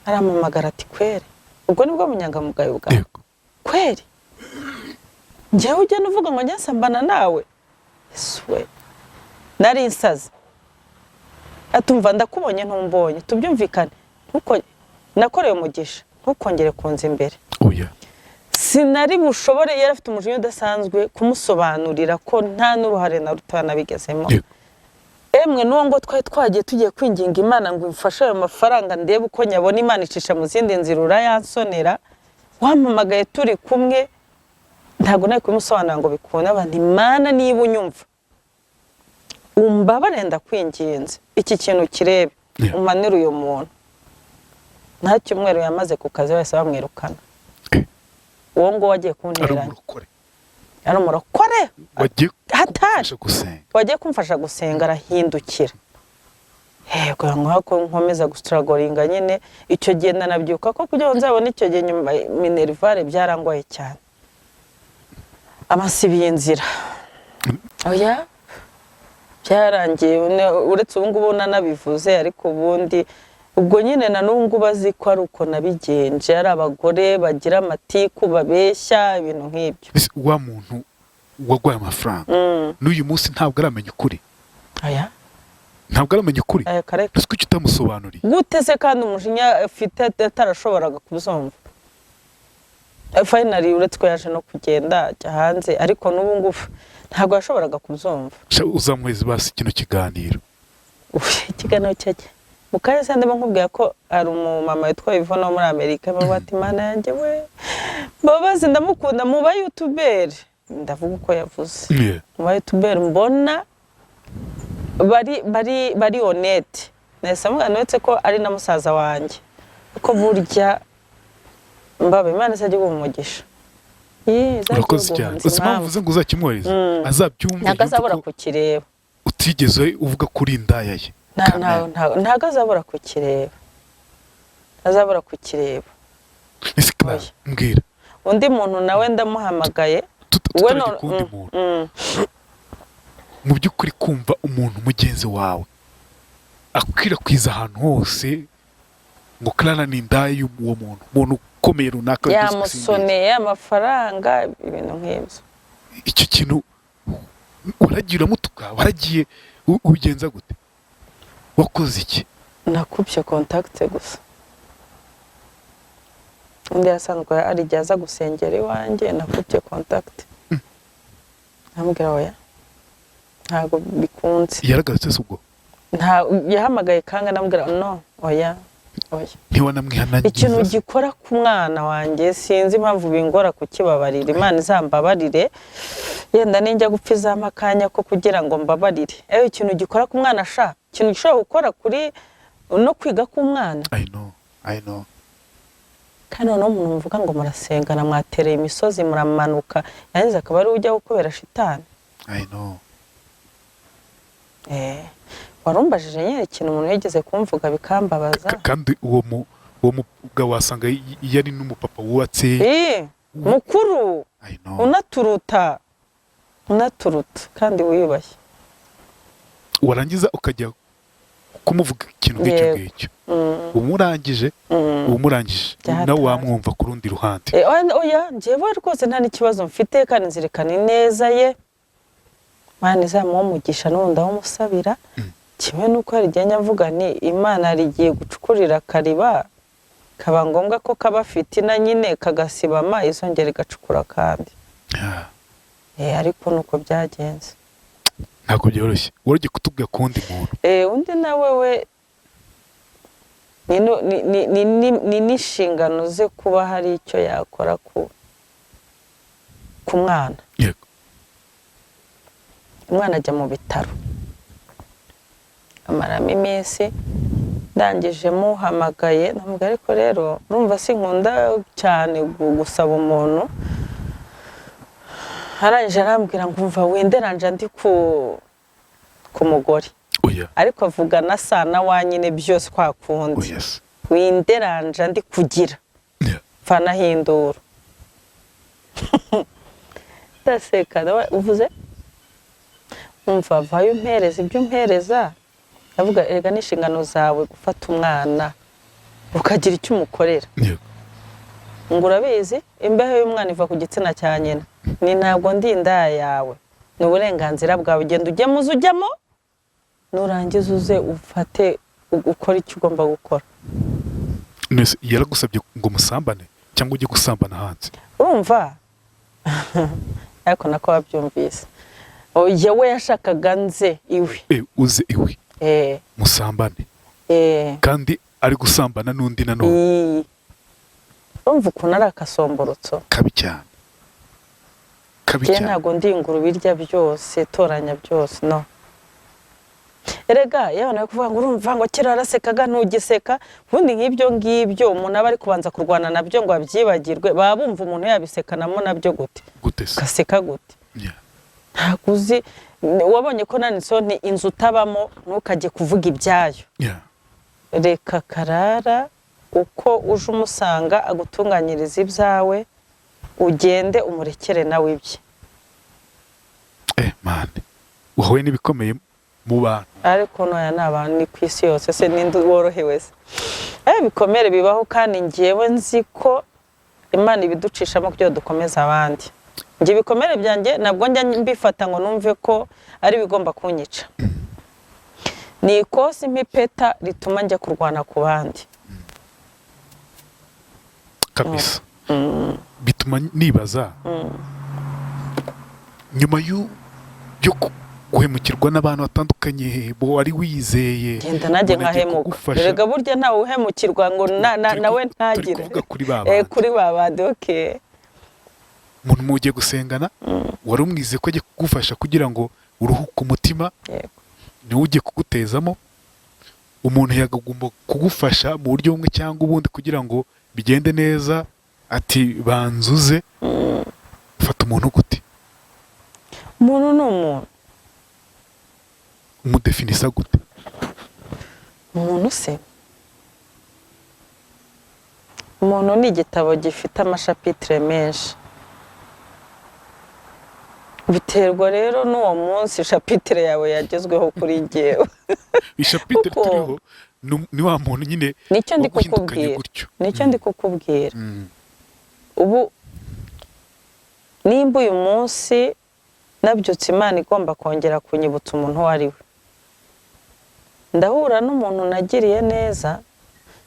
aramamagara ati kwere ubwo nibwo munyangamugayo bwa kweri njyewe ujye nuvuga ngo nyasambana nawe Niswe nari insazi atumva ndakubonye ntumbonye tubyumvikane ntuko nakoreye umugisha ntukongere kunza imbere Sinari bushobore yari afite umujinya udasanzwe kumusobanurira ko nta n'uruhare na rutana bigezemo emwe nuwo ngo twagiye tugiye kwinginga Imana ngo imfashe ayo mafaranga ndebe uko nyabona Imana icisha mu zindi nzira yansonera wampamagaye turi kumwe ntago naye kumusobanura ngo bikunda abandi Imana niba unyumva umbabare ndakwinginze iki kintu kirebe umanira uyu muntu nta cyumweru yamaze ku kazi wese bamwirukana uwo ngo wagiye kunteranya ari umurokore wagiye kumfasha gusenga arahindukira yego nkako nkomeza gustragolinga nyine icyo gihe nanabyuka ko kugira ngo nzabone icyo gihe nyuma minervare byarangoye cyane amasibiye inzira oya byarangiye uretse ubu ngubu nanabivuze ariko ubundi ubwo nyine na nungu bazi ko ari uko nabigenje ari abagore bagira amatiku babeshya ibintu nk'ibyo wa muntu wagwaye amafaranga n'uyu munsi ntabwo aramenya ukuri aya ntabwo aramenya ukuri ese kuki utamusobanuriye gute se kandi umujinya afite atarashoboraga kubuzumva finally uretse ko yaje no kugenda ajya hanze ariko n'ubu ngufu ntabwo yashoboraga kubuzumva uzamuheze basi kino kiganiro ikiganiro cyajya mukaya sande bankubwiye ko ari umumama witwa Ivona muri Amerika bavuga ati Mana yanjye we babazi ndamukunda mu ba YouTuber ndavuga uko yavuze mu ba YouTuber mbona bari honnête nese mwanetse ko ari na musaza wanjye uko burya mbabe Imana sajye umugisha urakoze cyane uzimpamvuze ngo uzakimworiza azabyumva nagazabura kukireba utigeze uvuga kuri Indaya ye ntago azabura kukireba azabura kukireba mbwira undi muntu nawe ndamuhamagaye we no mu by'ukuri kumva umuntu mugenzi wawe akwirakwiza ahantu hose ngo Clara ni Indaya y'uwo muntu ukomeye runaka yamusoneye amafaranga ibintu nk'ibyo icyo kintu waragiye uramutuka waragiye ubigenza gute wakoze iki nakubye contact gusa undi yasanzwe ari jyaza gusengera iwanjye nakubye contact namubwira oya ntago bikunze yaragarutse ubwo nta yahamagaye kanga namubwira no oya ntiwanamwihanangiza ikintu gikora ku mwana wanjye sinzi impamvu bingora kukibabarira Imana izambabarire yenda ninjya gupfa izamakanya ko kugira ngo mbabarire ikintu gikora ku mwana sha ikintu gishobora gukora kuri no kwiga ku mwana I know kandi no umuntu mvuga ngo murasengana mwatereye imisozi muramanuka yanze akaba ari ujya gukubera shitani I know warumbajije nyine ikintu umuntu yigeze kumvuga bikambabaza kandi uwo mugabo wasanga yari n'umupapa wubatse mukuru unaturuta kandi wiyubashye warangiza ukajya kumuvuga ikintu nk'icyo ngicyo umurangije nawe wamwumva ku rundi ruhande oya njyewe rwose nta n'ikibazo mfite kandi nzirikana ineza ye Imana izamuha n'ubundi aho umusabira kimwe nuko hari igihe nyavuga ni Imana rigiye gucukurira kariba kaba ngombwa ko kabafite na nyine kagasibama izongera igacukura kandi ariko nuko byagenze ntabwo byoroshye woroge kutubwira kundi muntu undi nawe we ni n'inshingano ze kuba hari icyo yakora ku mwana yego umwana ajya mu bitaro amaramo iminsi ndangije muhamagaye namubwira ariko rero urumva sinkunda cyane gusaba umuntu harangije arambwira ngo umva wenderanje ndi ku mugore ariko avugana sana wanyine byose kwakundi winderanje ndi kugira fana hindura ndaseka uvuze umva vayo mpereza ibyo mpereza avuga erega n'inshingano zawe gufata umwana ukagira icyo umukorera ngo urabizi imbeho y'umwana iva ku gitsina cya nyina ni ntabwo ndi indaya yawe ni uburenganzira bwawe ugenda ujyamo nurangiza uze ufate ukora icyo ugomba gukora yaragusabye ngo musambane cyangwa ujye gusambana hanze urumva ariko nako wabyumvise yewe yashakaga nze iwe uze iwe musambane kandi ari gusambana n'undi nanone urumva ukuntu ari akasomborotso kabi cyane ntabwo ndi inguru birya byose toranya byose no erega yewe nawe kuvuga ngo urumva ngo kera arasekaga ntugiseka ubundi nk'ibyo ngibyo umuntu aba ari kubanza kurwana nabyo ngo abyibagirwe baba bumva umuntu yabisekanamo nabyo gute gaseka gute ntabwo uzi wabonye ko nanditseho ni inzu utabamo ntukajye kuvuga ibyayo reka Clara uko uje umusanga agutunganyiriza ibyawe ugende umurekere nawe ibye mane wahuye n'ibikomeye mu bantu ariko noya n'abantu ni ku isi yose se ninde worohewe se bikomere bibaho kandi ngewe nzi ko Imana ibiducishamo kugira dukomeza abandi nge bikomere byanjye nabwo njya mbifata ngo numve ko ari bigomba kunyica ni ikosi impipeta rituma njya kurwana ku bandi kabisa bituma nibaza nyuma yo guhemukirwa n'abantu batandukanye bo ari wizeye genda najye nkahemuka erega burya ntawe uhemukirwa ngo nawe ntagire kuri babandi okay umuntu mugiye gusengana wari umwize ko agiye kugufasha kugira ngo uruhuke umutima niwe ugiye kugutezamo umuntu yagomba kugufasha mu buryo bumwe cyangwa ubundi kugira ngo bigende neza ati banzuze ufata umuntu gute umuntu ni umuntu umudefinisa gute umuntu se umuntu ni igitabo gifite amashapitire menshi biterwa rero n'uwo munsi shapitire yawe yagezweho kuri ngewe ishapitire turiho ni wa muntu nyine nicyo ndi kukubwira ubu nimba uyu munsi nabyutse Imana igomba kongera kunyibutsa umuntu uwo ari we ndahura n'umuntu nagiriye neza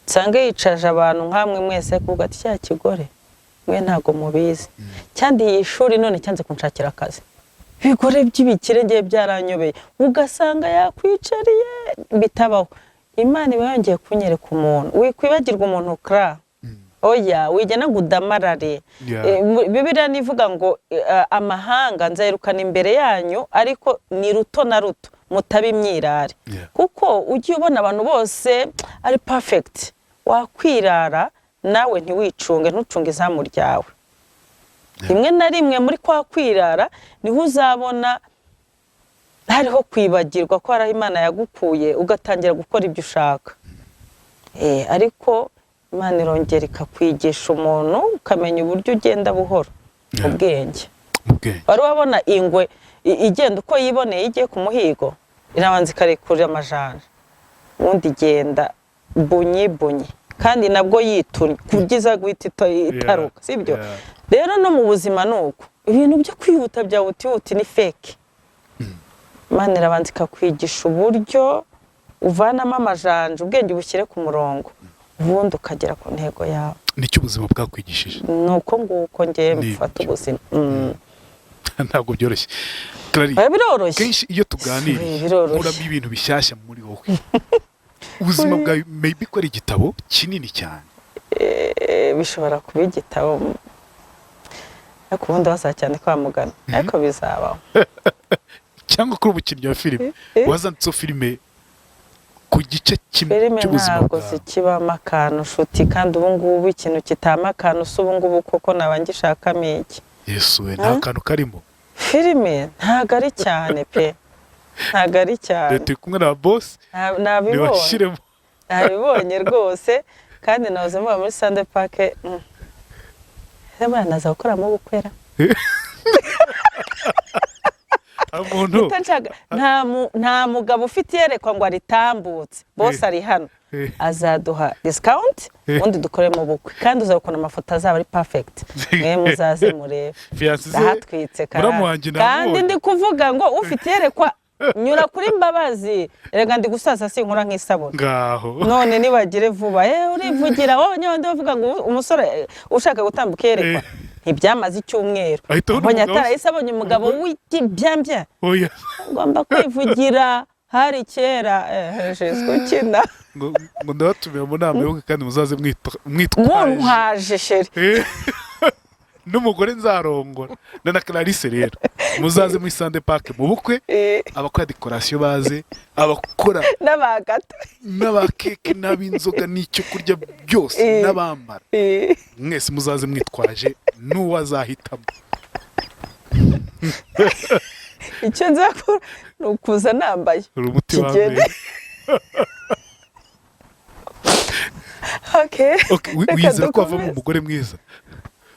nsanga yicaje abantu nk'amwe mwese kuvuga ati cya kigore mwe ntago mubizi cyandi yishuri none cyanze kunshakira akazi bigore by'ibikire ngiye byaranyobeye ugasanga yakwicariye bitabaho Imana iba yongeye kunyereka umuntu wikwibagirwa umuntu Clara oya wigena gudamarare Bibiliya nivuga ngo amahanga nzayirukana imbere yanyu ariko ni ruto na ruto mutaba imyirare kuko ugiye ubona abantu bose ari perfect wakwirara nawe ntiwicunge ntucunge izamu ryawe rimwe na rimwe muri kwa kwirara niho uzabona hariho kwibagirwa ko hari Imana yagukuye ugatangira gukora ibyo ushaka ariko Imana irongera ikakwigisha umuntu ukamenya uburyo ugenda buhoro ubwenge wari wabona ingwe igenda uko yiboneye igiye ku muhigo irabanza ikarekurira amajanja ubundi igenda bunyi kandi nabwo yitunye kugiza guhita itaruka sibyo rero no mu buzima nuko ibintu byo kwihuta bya wuti ni fake Imana irabanza ikakwigisha uburyo uvanamo amajanja ubwenge bushyire ku murongo ubundi ukagera ku ntego yawe nicyo ubuzima bwakwigishije nuko nguko ngiye mfata ubuzima ntabwo byoroshye biroroshye kenshi iyo tuganiriye muramo ibintu bishyashya muri wowe ubuzima bwawe maybe ko ari igitabo kinini cyane bishobora kuba igitabo ariko ubundi wasa cyane kwa mugana ariko bizabaho cyangwa kuri umukinnyi wa filime wazanditseho filime ku gice filime ntabwo zikibamo akantu nshuti kandi ubu ngubu ikintu kitama akantu ubu ngubu koko nabangishakamo iki Yesu we nta kantu karimo filime ntabwo ari cyane pe ntabwo ari cyane turi kumwe na boss nabibonye rwose kandi nahoze mba muri Sande Park Hebana naza gukoramo gukwera nta mugabo ufite yerekwa ngo aritambutse bose ari hano azaduha discount undi dukoremo bukwe kandi uzakona amafoto azaba ari perfect mwe muzaze murebe ndahatwitse kandi ndi kuvuga ngo ufite yerekwa nyura kuri Mbabazi erega ndi gusaza sinkura nk'isabona ngaho none nibagire vuba urivugira wowe nyonde bavuga ngo umusore ushaka gutambuka yerekwa ntibyamaze icyumweru abonye atarayisabonye umugabo w'iki byambya oya ngomba kwivugira hari kera Jesu kina ngo ndatumiye mu nama yo kandi muzaze mwitwaje sheri n'umugore nzarongora na Clarisse rero muzaze muri Sande Park mu bukwe abakora decoration baze abakora n'abakeke n'abinzoga n'icyo kurya byose n'abambara mwese muzaze mwitwaje n'uwazahitamo icyo nzakora nukuza nambaye umuti wambaye okay wizera ko avamo umugore mwiza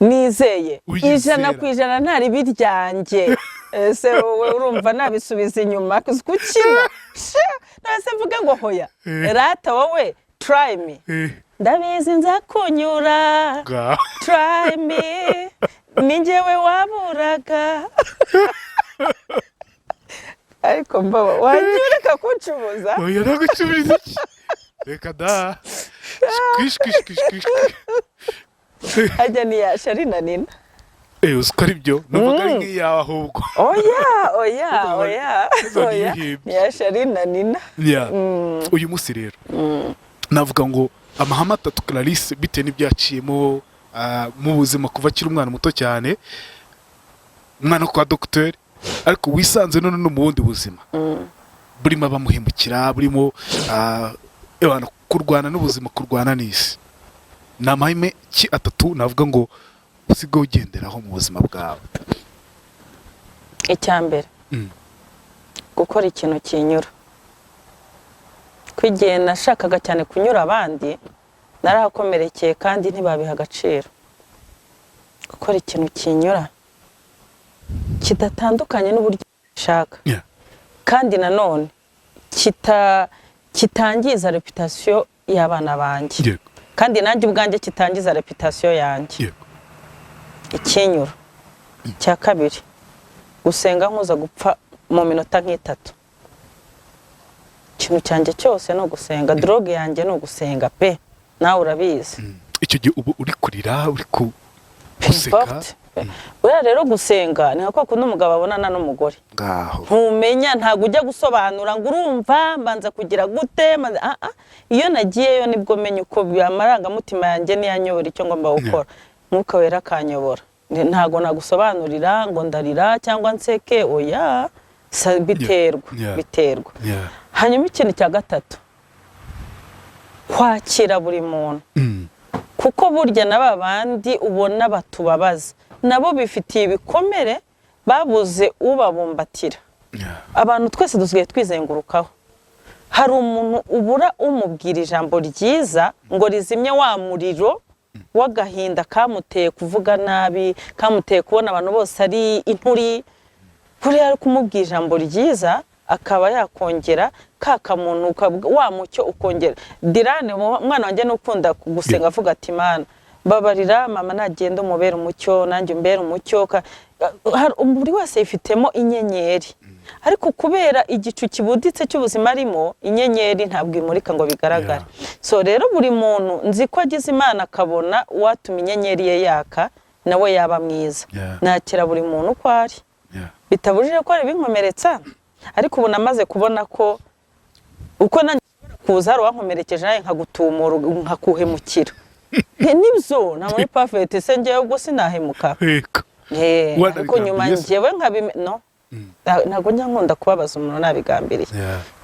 nizeye 100% ntari biryanjye ese wowe urumva nabisubiza inyuma kuzukina nase mvuga ngo hoya rata wowe try me ndabizi nzakunyura try me ninjewe waburaga ariko mbaba wanyureka kuncubuza oya nagucubiza iki reka da kish ajya ni yashari na Nina uskari byo navuga ari ngiyawe ahubwo oya ni yashari na Nina uyu musi rero navuga ngo amahama atatu Clarisse bite n'ibyaciyemo mu buzima kuva kiri umwana muto cyane umwana kwa docteur ariko wisanze none no mu bundi buzima burimo abamuhemukira burimo kurwana n'ubuzima kurwana n'isi namahime ki atatu navuga ngo usigo ugenderaho mu buzima bwawe icyambere gukora ikintu kinyura kwigiye nashakaga cyane kunyura abandi narahakomerekeye kandi ntibabiha agaciro gukora ikintu kinyura kidatandukanye n'uburyo ushaka kandi nanone kitangiza reputation y'abana banjye kandi nanjye ubwanjye kitangiza reputation yanjye ikinyura cya kabiri gusenga nkuza gupfa mu minota nk'itatu ikintu cyanjye cyose no gusenga drogue yanjye no gusenga pe nawe urabizi icyo gihe ubu uri kurira uri guseka ura rero gusenga ni nko kundi umugabo abonana n'umugore ngaho ntumenya ntago ujya gusobanura ngo urumva mbanza kugira gute iyo nagiyeyo nibwo menya uko amarangamutima yanjye niyanyobora icyo ngomba gukora mwuka wera kanyobora ntago nagusobanurira ngo ndarira cyangwa nseke oya biterwa hanyuma ikintu cya gatatu kwakira buri muntu kuko burya n'abandi ubona batubabaza nabo bifitiye ibikomere babuze ubabumbatira abantu twese dusigaye twizengurukaho hari umuntu ubura umubwira ijambo ryiza ngo rizimye wa muriro w'agahinda kamuteye kuvuga nabi kamuteye kubona abantu bose ari inturi kuri ari kumubwira ijambo ryiza akaba yakongera kakamuntu wa mucyo ukongera dirane umwana wanjye n'ukunda gusenga avuga ati mana babarira mama nagenda umubera umucyo nanjye umbera umucyo buri wese yifitemo inyenyeri ariko kubera igicu kibuditse cy'ubuzima arimo inyenyeri ntabwo imurika ngo bigaragare so rero buri muntu nzi ko agize Imana akabona watuma inyenyeri ye yaka nawe yaba mwiza nakira buri muntu uko ari bitabujije ko ari binkomeretsa ariko ubu namaze kubona ko uko nanjye kuza ari wankomerekeje naye nkagutumura nkakuhemukira nibyo nta muri perfect se ngewe ubwo sinahemuka ariko nyuma ngewe no ntago nkunda kubabaza umuntu nabigambiriye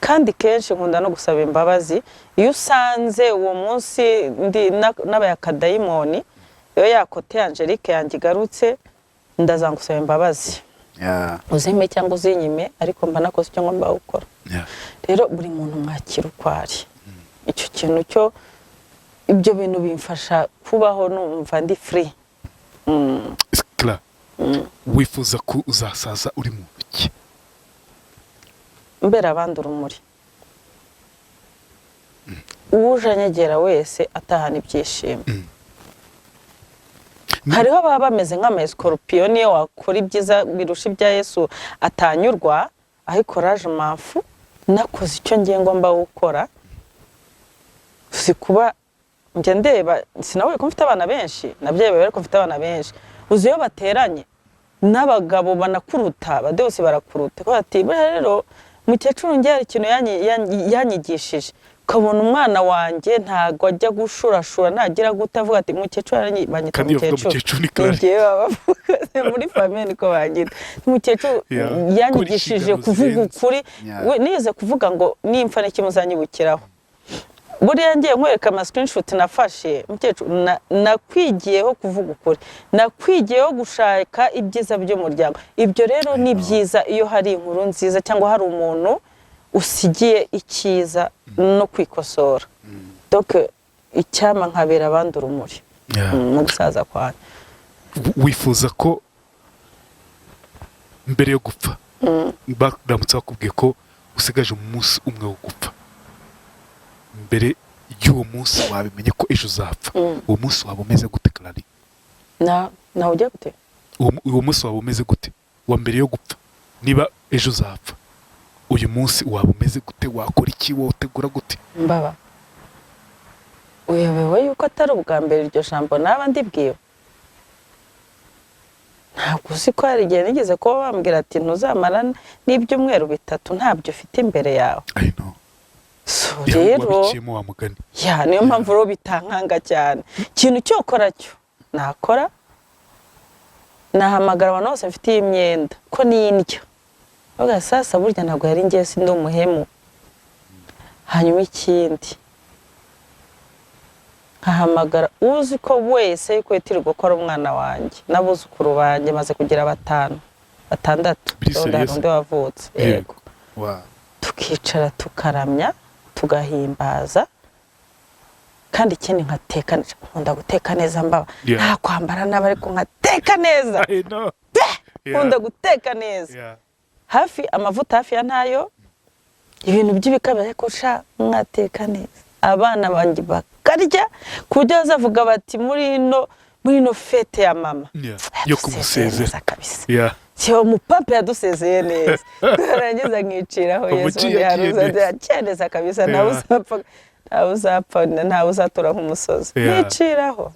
kandi kenshi nkunda no gusaba imbabazi iyo usanze uwo munsi ndi n'abayakadayimoni iyo yakote Angelique yangigarutse ndazangusaba imbabazi uzime cyangwa uzinyime ariko mba nakoze icyo ngomba gukora rero buri muntu mwakira ukwari icyo kintu cyo ibyo bintu bimfasha kubaho numva ndi free Clara wifuza ko uzasaza uri mu biki mbere abandi urumuri uje nyegera wese atahana ibyishimo hariho baba bameze nk'amascorpion niyo wakora ibyiza birusha ibya Yesu atanyurwa ariko courage mafu nakoze icyo ngiye ngomba gukora si kuba njye ndeba sinawe ko mfite abana benshi nabyebe ko mfite abana benshi uziyo bateranye n'abagabo banakuruta badose barakuruta ko ati rero mukecuru ngiye ikintu yanyigishije kabona umwana wanjye ntago ajya gushurashura nagira gutavuga ati mukecuru banyita mukecuru ngiye bavuga muri famille niko banyita mukecuru yanyigishije kuvuga ukuri nize kuvuga ngo nimfa n'ikimuzanyibukiraho buriya ngiye nkwereka ama screenshot nafashe mukecuru nakwigiyeho kuvuga ukuri nakwigiyeho gushaka ibyiza by'umuryango ibyo rero ni byiza iyo hari inkuru nziza cyangwa hari umuntu usigiye ikiza no kwikosora donc icyama nkabera abandi urumuri mu gusaza kwanyu wifuza ko mbere yo gupfa baramutse bakubwiye ko usigaje umunsi umwe wo gupfa mbere y'uwo munsi wabimenye ko ejo uzapfa uwo munsi waba umeze gute Clara na ujya gute uwo munsi waba umeze gute wa mbere yo gupfa niba ejo uzapfa uyu munsi waba umeze gute wakora iki wotegura gute mbaba uyobewe yuko atari ubwa mbere iryo jambo naba ndibwiwe ntabwo uzi ko hari igihe nigeze kuba bambwira ati ntuzamara n'ibyumweru bitatu ntabyo ufite imbere yawe so rero niyo mpamvu rero bitankanga cyane ikintu cyo gukora cyo nakora nahamagara abantu bose mfitiye imyenda ko nindya oga sasa burya ntabwo yari ngiye sindi umuhemu hanyuma ikindi nkahamagara uzi ko wese yuko yitiri gukora umwana wanjye n'abuzukuru banjye maze kugira batandatu undi wavutse yego tukicara tukaramya tugahimbaza kandi ikindi nkateka nkunda guteka neza mbaba nta kwambara naba ariko nkateka neza nkunda guteka neza hafi amavuta hafi ya ntayo ibintu by'ibikabya ariko sha mwateka neza abana banjye bakarya kujya bazavuga bati muri no fete ya mama yo kumusezera kabisa cyo mupapa yadusezeye neza twarangiza nkiciraho Yesu yaruza cyendeza kabisa ntawe uzatora nk'umusozi nkiciraho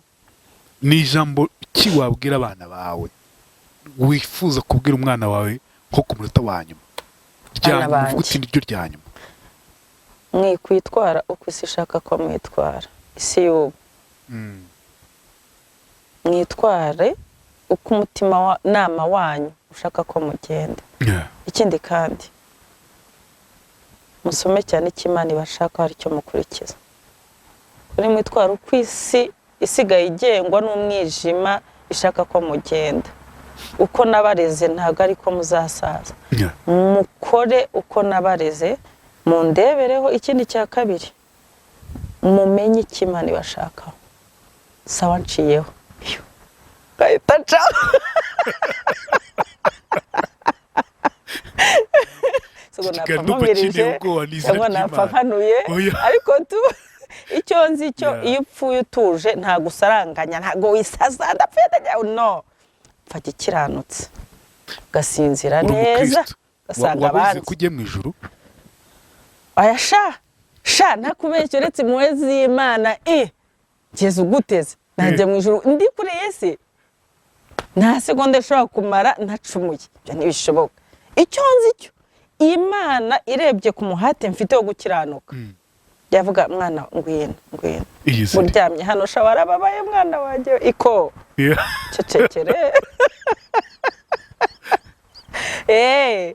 ni ijambo ki wabwira abana bawe wifuza kubwira umwana wawe nko ku munota wa nyuma ryanyuma uti niryo ryanyuma mwikwitwara uko isi ishaka ko mwitwara isi y'ubu mwitware uko umutima nama wanyu ushaka ko mugenda ikindi kandi musome cyane ikimana ibashaka hari cyo mukurikiza kuri mwitwara uko isi isigaye igengwa n'umwijima ishaka ko mugenda uko nabareze ntago ariko muzasaza mukore uko nabareze mundebereho ikindi cya kabiri mumenye ikimana ibashakaho sawa nciyeho kayitaca sego napamirije cyangwa napakanuye ariko tu icyo nzi cyo iyo upfuye utuje nta gusaranganya ntago wisaza ndapfete no fata ikiranutse gasinzira neza gasanga abandi kujye mu ijuru aya sha nakubeshye uretse muwezi y'Imana Yesu guteze najye mu ijuru ndi kuri Yesu nta segonde shobora kumara ntacumuye byo ntibishoboka icyo nzi cyo Imana irebye ku muhate mfite wo gukiranuka yavuga mwana ngwino muryamye hano shawara babaye mwana wanjye iko cecekere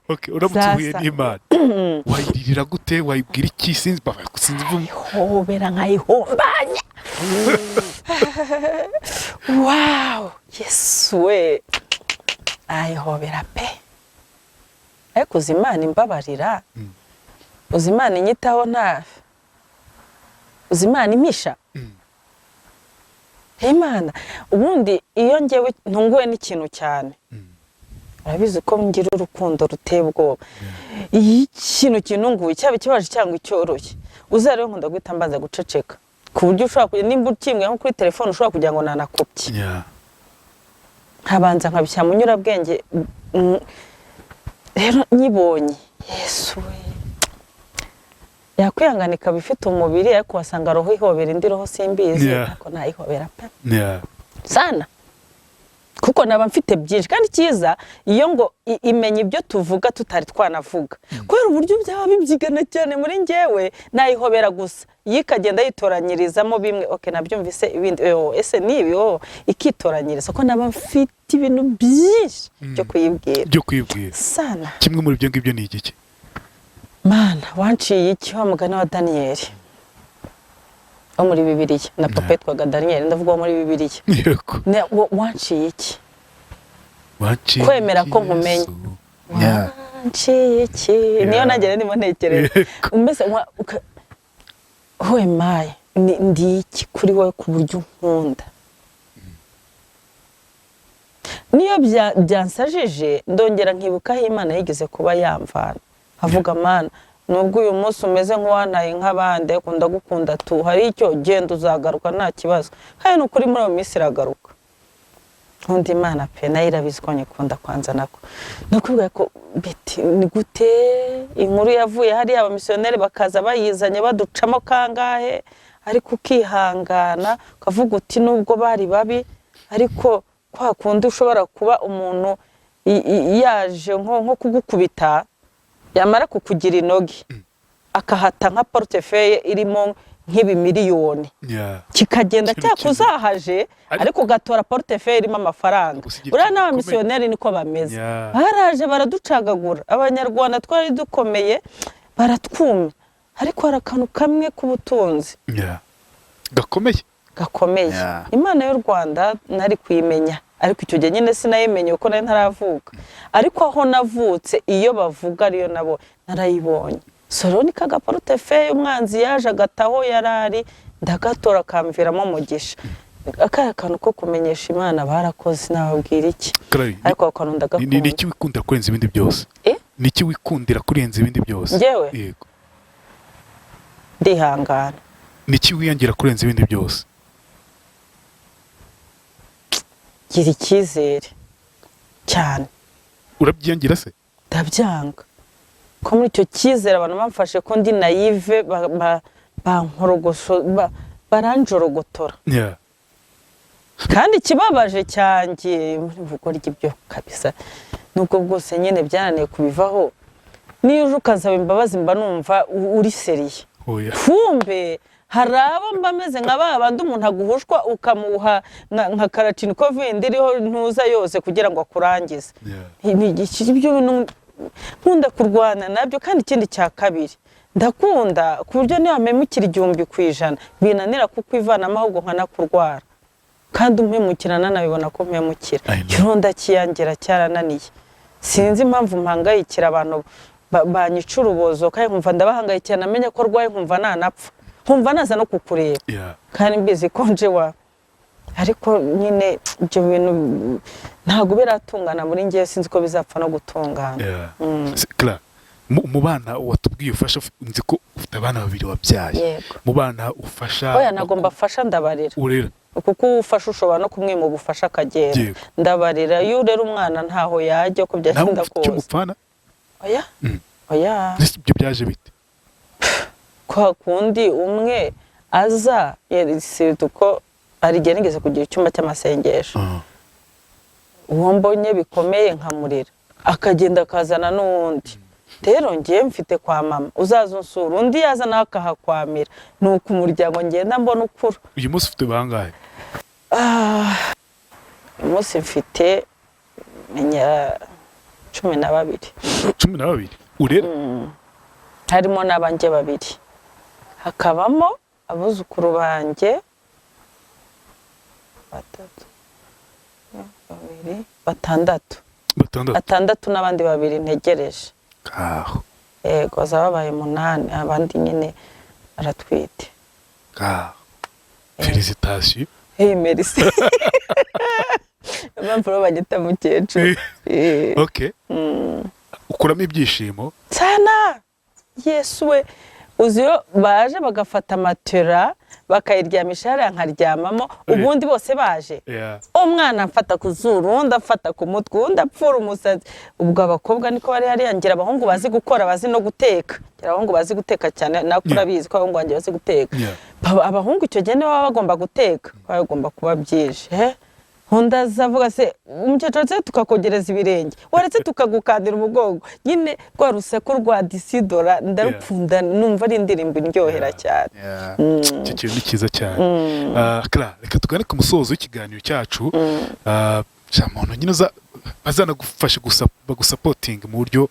Okay, uramutsuye n'Imana wayiririra gute, wayibwira iki? Sinzi hobera nkayihombanya. Wow, Yesu we ayihobera pe. Ariko Imana imbabarira, Imana inyitaho nta, Imana impisha. Imana ubundi iyo ngewe ntunguwe n'ikintu cyane, urabizi ko ngira urukundo ruteye ubwoba. Iyi kintu kinunguye cyaba kibaje cyangwa icyoroshye, uzarebe nkunda guhita mbanza guceceka ku buryo ushobora kujya nimba ukimwe nko kuri telefone ushobora kugira ngo nanakopye. Nkabanza nkabishyira mu nyurabwenge. Rero nyibonye Yesu we yakwihanganika bifite umubiri, ariko wasanga roho ihobera indi roho simbizi, ariko nayihobera pe sana, kuko naba mfite byinshi. Kandi cyiza iyo ngo imenya ibyo tuvuga tutari twanavuga, kubera uburyo byaba bibyigana cyane muri njyewe, nayihobera gusa yikagenda yitoranyirizamo bimwe. Okay, nabyumvise ibindi ese nibi ikitoranyiriza, ko naba mfite ibintu byinshi byo kuyibwira sana. Kimwe muri byo ngibyo ni iki? Mana wanciye iki wa mugani wa Danieli wo muri Bibiliya, na papa yitwaga Danieli, ndavuga muri Bibiliya. Yego. Wanciye iki? Kwemera ko nkumenye. Wanciye iki? Niyo nagera ndimo ntekereza. Umeze maye ndi iki kuri wowe ku buryo nkunda. Niyo byansajije ndongera nkibuka aho Imana yigeze kuba yamvana. Avuga Mana, nubwo uyu munsi umeze nk'uwantaye nk'abandi, akunda gukunda tu, hari icyo genda uzagaruka nta kibazo. Kandi n'ukuri muri iyo minsi iragaruka. Nkunda Imana pe, nayo irabizi ko nyikunda kwanza nako. Nakubwira ko biti ni gute inkuru yavuye hari abamisiyoneri bakaza bayizanye baducamo kangahe, ariko ukihangana ukavuga uti nubwo bari babi, ariko kwa kundi ushobora kuba umuntu yaje nko kugukubita, yamara kukugira inogi akahata nka portefeuille irimo nk'ibimiliyoni, kikagenda cyakuzahaje, ariko ugatora portefeuille irimo amafaranga. Uriya n'abamisiyoneri niko bameze, baraje baraducagagura. Abanyarwanda twari dukomeye baratwumye, ariko hari akantu kamwe k'ubutunzi gakomeye. Imana y'u Rwanda nari kuyimenya, ariko icyo gihe nyine sinayimenye uko nari ntaravuka, ariko aho navutse iyo bavuga ariyo nabo narayibonye. Soro ni kaga portefeuille umwanzi yaje agataho yarari, ndagatora akamviramo umugisha. Akaya kantu ko kumenyesha Imana barakoze, nababwira iki? Ariko akantu ndagakunda. Ni iki wikundira kurenza ibindi byose? Ni iki wikundira kurenza ibindi byose? Njyewe? Yego. Ndihangana. Ni iki wiyangira kurenza ibindi byose? Gira icyizere cyane. Urabyiyangira se? Ndabyanga. Ko muri icyo cyizere abantu bamfashe ko ndi naive, baranjorogotora. Kandi kibabaje cyanjye mvugo ry'ibyo kabisa, nubwo bwose nyine byananiye kubivaho. Niyo uje ukazaba imbabazi mba numva uri seriye. Kumbe hari abo mbameze nka babandi umuntu aguhushwa ukamuha nka Kalashnikov iriho ntuza yose kugira ngo akurangize. Ni ibyo bintu nkunda kurwana nabyo. Kandi ikindi cya kabiri, ndakunda ku buryo niyo mpemukira 100% binanira kukwivanamo ahubwo nkanakurwara, kandi umpemukirana nabibona ko mpemukira. Kironda kiyangira cyarananiye, sinzi impamvu mpangayikira abantu banyica urubozo, kandi nkumva ndabahangayikira, namenye ko rwaye nkumva nanapfa, nkumva naza no kukureba. Kandi mbizi ko nje wa, ariko nyine ibyo bintu ntago biratungana muri ngiye, sinzi ko bizapfa no gutungana. Clara, mu bana watubwiye ufasha, nzi ko ufite abana babiri wabyaye. Mu bana ufasha? Oya, nagomba afasha ndabarira. Urera? Kuko ufasha ushobora no kumwima ubufasha akagenda. Ndabarira. Iyo urera umwana ntaho yajya ko byagenda kose. Cyo mupfana? Oya. Oya. Ibyo byaje bite? Kwa kundi umwe aza yerisitu ko arigiye nigeze kugira icyumba cy'amasengesho. Uwo mbonye bikomeye nkamurira, akagenda akazana n'undi. Rero ngiye mfite kwa mama, uzaza unsura, undi yaza nawe akahakwamira, nuko umuryango ngenda mbona ukura. Uyu munsi ufite bangahe? Uyu munsi mfite Menya 12 urera harimo n'abanje 2 hakabamo abuzukuru banjye 6 n'abandi 2 ntegereje yego zababaye 8 abandi nyine aratwite félicitations merci mpamvu bagita mukecuru okay ukuramo ibyishimo sana Yesu we uziyo baje bagafata matera bakayiryamisha hariya nkaryamamo ubundi bose baje umwana mfata ku zuru undi afata ku mutwe undi apfura umusatsi ubwo abakobwa niko bari hariya ngira abahungu bazi gukora bazi no guteka ngira abahungu bazi guteka cyane nakura bizi ko abahungu banjye bazi guteka abahungu icyo gihe baba bagomba guteka bagomba kuba byije Honda zavuga se umukecuru se tukakogereza ibirenge waretse tukagukandira umugongo nyine rwa ruseko rwa disidora ndarukunda numva ari indirimbo indyohera cyane icyo kintu ni cyiza cyane Clara reka tugane ku musozo w'ikiganiro cyacu muntu nyine azanagufasha bagusapotinga mu buryo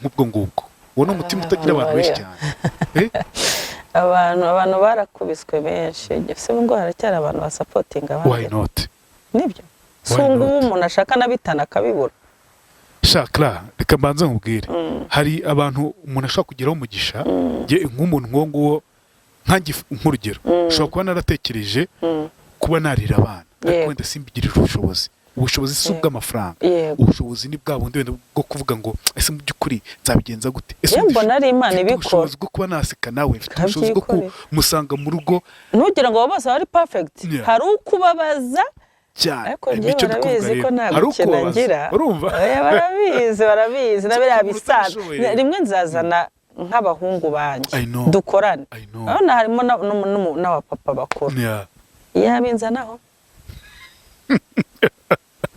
nk'ubwo ngubwo ubona umutima utagira abantu benshi cyane abantu barakubiswe benshi gifite ngo haracyari abantu basapotinga abandi why not nibyo sungu umuntu ashaka nabitana akabibura Clara reka mbanze nkubwire hari abantu umuntu ashaka kugeraho umugisha nk'umuntu nguwo nkanjye nk'urugero ushobora kuba naratekereje kuba narira abana ariko wenda simbigirira ubushobozi si ubw'amafaranga ubushobozi ni bwa bundi wenda bwo kuvuga ngo ese mu by'ukuri nzabigenza gute ese mbona ari Imana ibikora ubushobozi bwo kuba naseka nawe ubushobozi bwo kumusanga mu rugo nugira ngo bose bari perfect hari ukubabaza cyane ariko njye barabizi ko ntagukenangira barabizi nabera bisaza rimwe nzazana nk'abahungu banje dukorane abana harimo n'abapapa bakuru yabinzanaho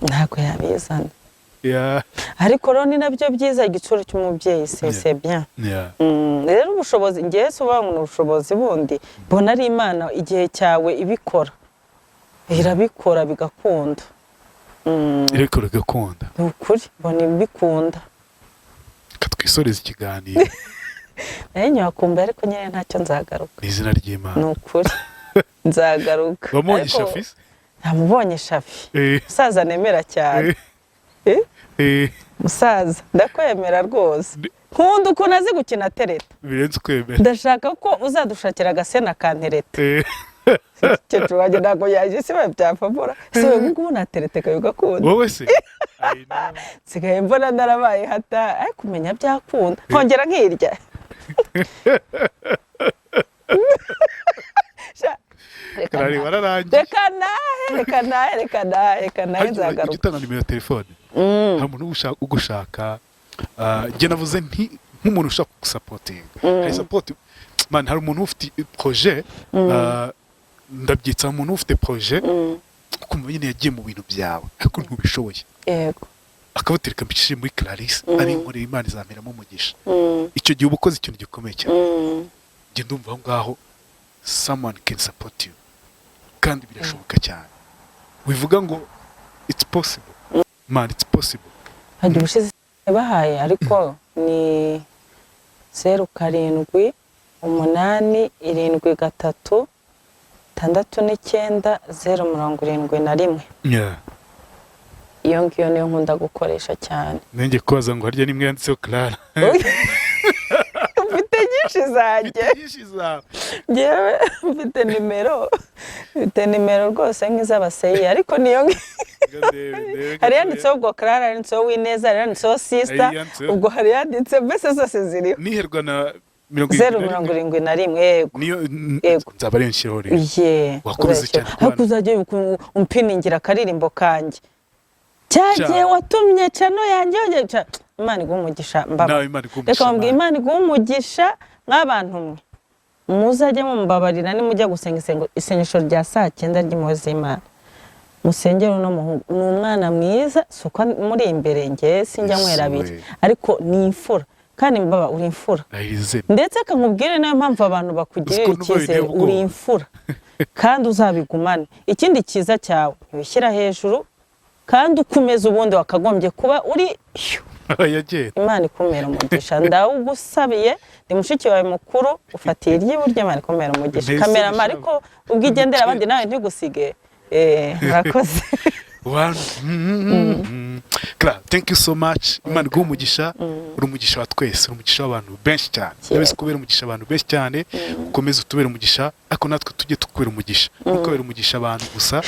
ntabwo yabizana ariko rero ni nabyo byiza igiciro cy'umubyeyi c'est bien rero ubushobozi ngiye sobanura ubushobozi bundi bona ari Imana igihe cyawe ibikora irabikora bigakunda irekora gakunda ukuri bona ibikunda katwisoreza ikiganiro nyakumva ariko nyine ntacyo nzagaruka n'izina ry'Imana n'ukuri nzagaruka bamubonye Shafi namubonye Shafi musaza nemera cyane musaza ndakwemera rwose nkunda ukuntu azi gukina tereta birenze kwemera ndashaka ko uzadushakira agasena kantereta cyo waje ntabwo yaje se byapfapura se ngubu na tereta kayo gakunda wowe se sigaye mbona narabaye hata ay kumenya byakunda nkongera nkirya Clara wararangiye reka nahe nzagaruka gitanga nimero ya telefone hari umuntu ugushaka njye navuze nk'umuntu ushaka gusapotinga hari support man hari umuntu ufite projet ndabyitsa umuntu ufite projet ukumva nyine yagiye mu bintu byawe ariko ntubishoboye yego akabutereka mbishije muri Clarisse ari nkorera Imana izameramo umugisha icyo gihe ubukoze ikintu gikomeye cyane njye ndumva aho ngaho someone can support you kandi birashoboka cyane wivuga ngo it's possible man it's possible hajya ubushize bahaye ariko ni 07 8 7 3 6 9 iyo ngiyo niyo nkunda gukoresha cyane nenge kubaza ngo harya nimwe yanditseho Clara mfite nyinshi zanjye ngewe mfite nimero rwose nk'iz'abaseyi ariko niyo hari yanditseho ubwo Clara yanditseho Wineza hari yanditseho sister ubwo hari yanditse mbese zose ziriho niherwa na 071 yego nzaba ari nshyiraho rero wakoze cyane ariko uzajya umpiningira akaririmbo kanjye cyagiye watumye cano yanjye yongera Imana igumugisha mbaba reka mbwira Imana igumugisha nk'abantu mwe muzajye mumbabarira ni mujya gusenga isengesho rya 9 ry'Impuhwe Imana musengero no muhungu ni umwana mwiza suko muri imbere nge sinjya mwerabiri ariko ni imfura kandi mbaba uri imfura ndetse kankubwire nayo mpamvu abantu bakugirira icyizere uri imfura kandi uzabigumane ikindi cyiza cyawe ubishyira hejuru kandi ukomeza ubundi wakagombye kuba uri yagenda Imana ikumera umugisha ndawugusabiye ndi mushiki wawe mukuru ufatiye iry'iburyo Imana ikumera umugisha kamera mariko ubwigendera abandi nawe ntigusige rakoze Clara, thank you so much. Imana guha umugisha, uri umugisha wa twese, uri umugisha w'abantu benshi cyane. Yabise kubera umugisha abantu benshi cyane, ukomeze utubera umugisha, ariko natwe tujye tukubera umugisha. Ukubera umugisha abantu gusa.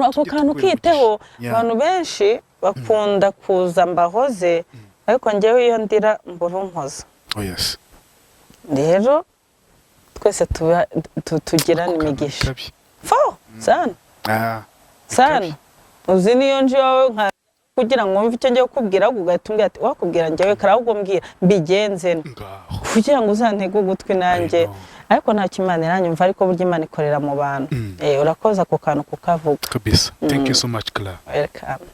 Ako kantu kiteho, abantu benshi bakunda kuza mbahoze, ariko njyewe iyo ndira mbura umpoza. Oh yes. Rero twese tugirana imigisha. Sana. Sana. Uzi niyo nje wawe nka kugira ngo mve icyo ngiye kukubwira ugahita umbwira ati wakubwira njyewe Clara ubwo mbwira mbigenze kugira ngo uzantege ugutwi nanjye ariko nta kimana iranyumva ariko burya Imana ikorera mu bantu urakoza ku kantu kukavuga kabisa. Thank you so much Clara. Welcome.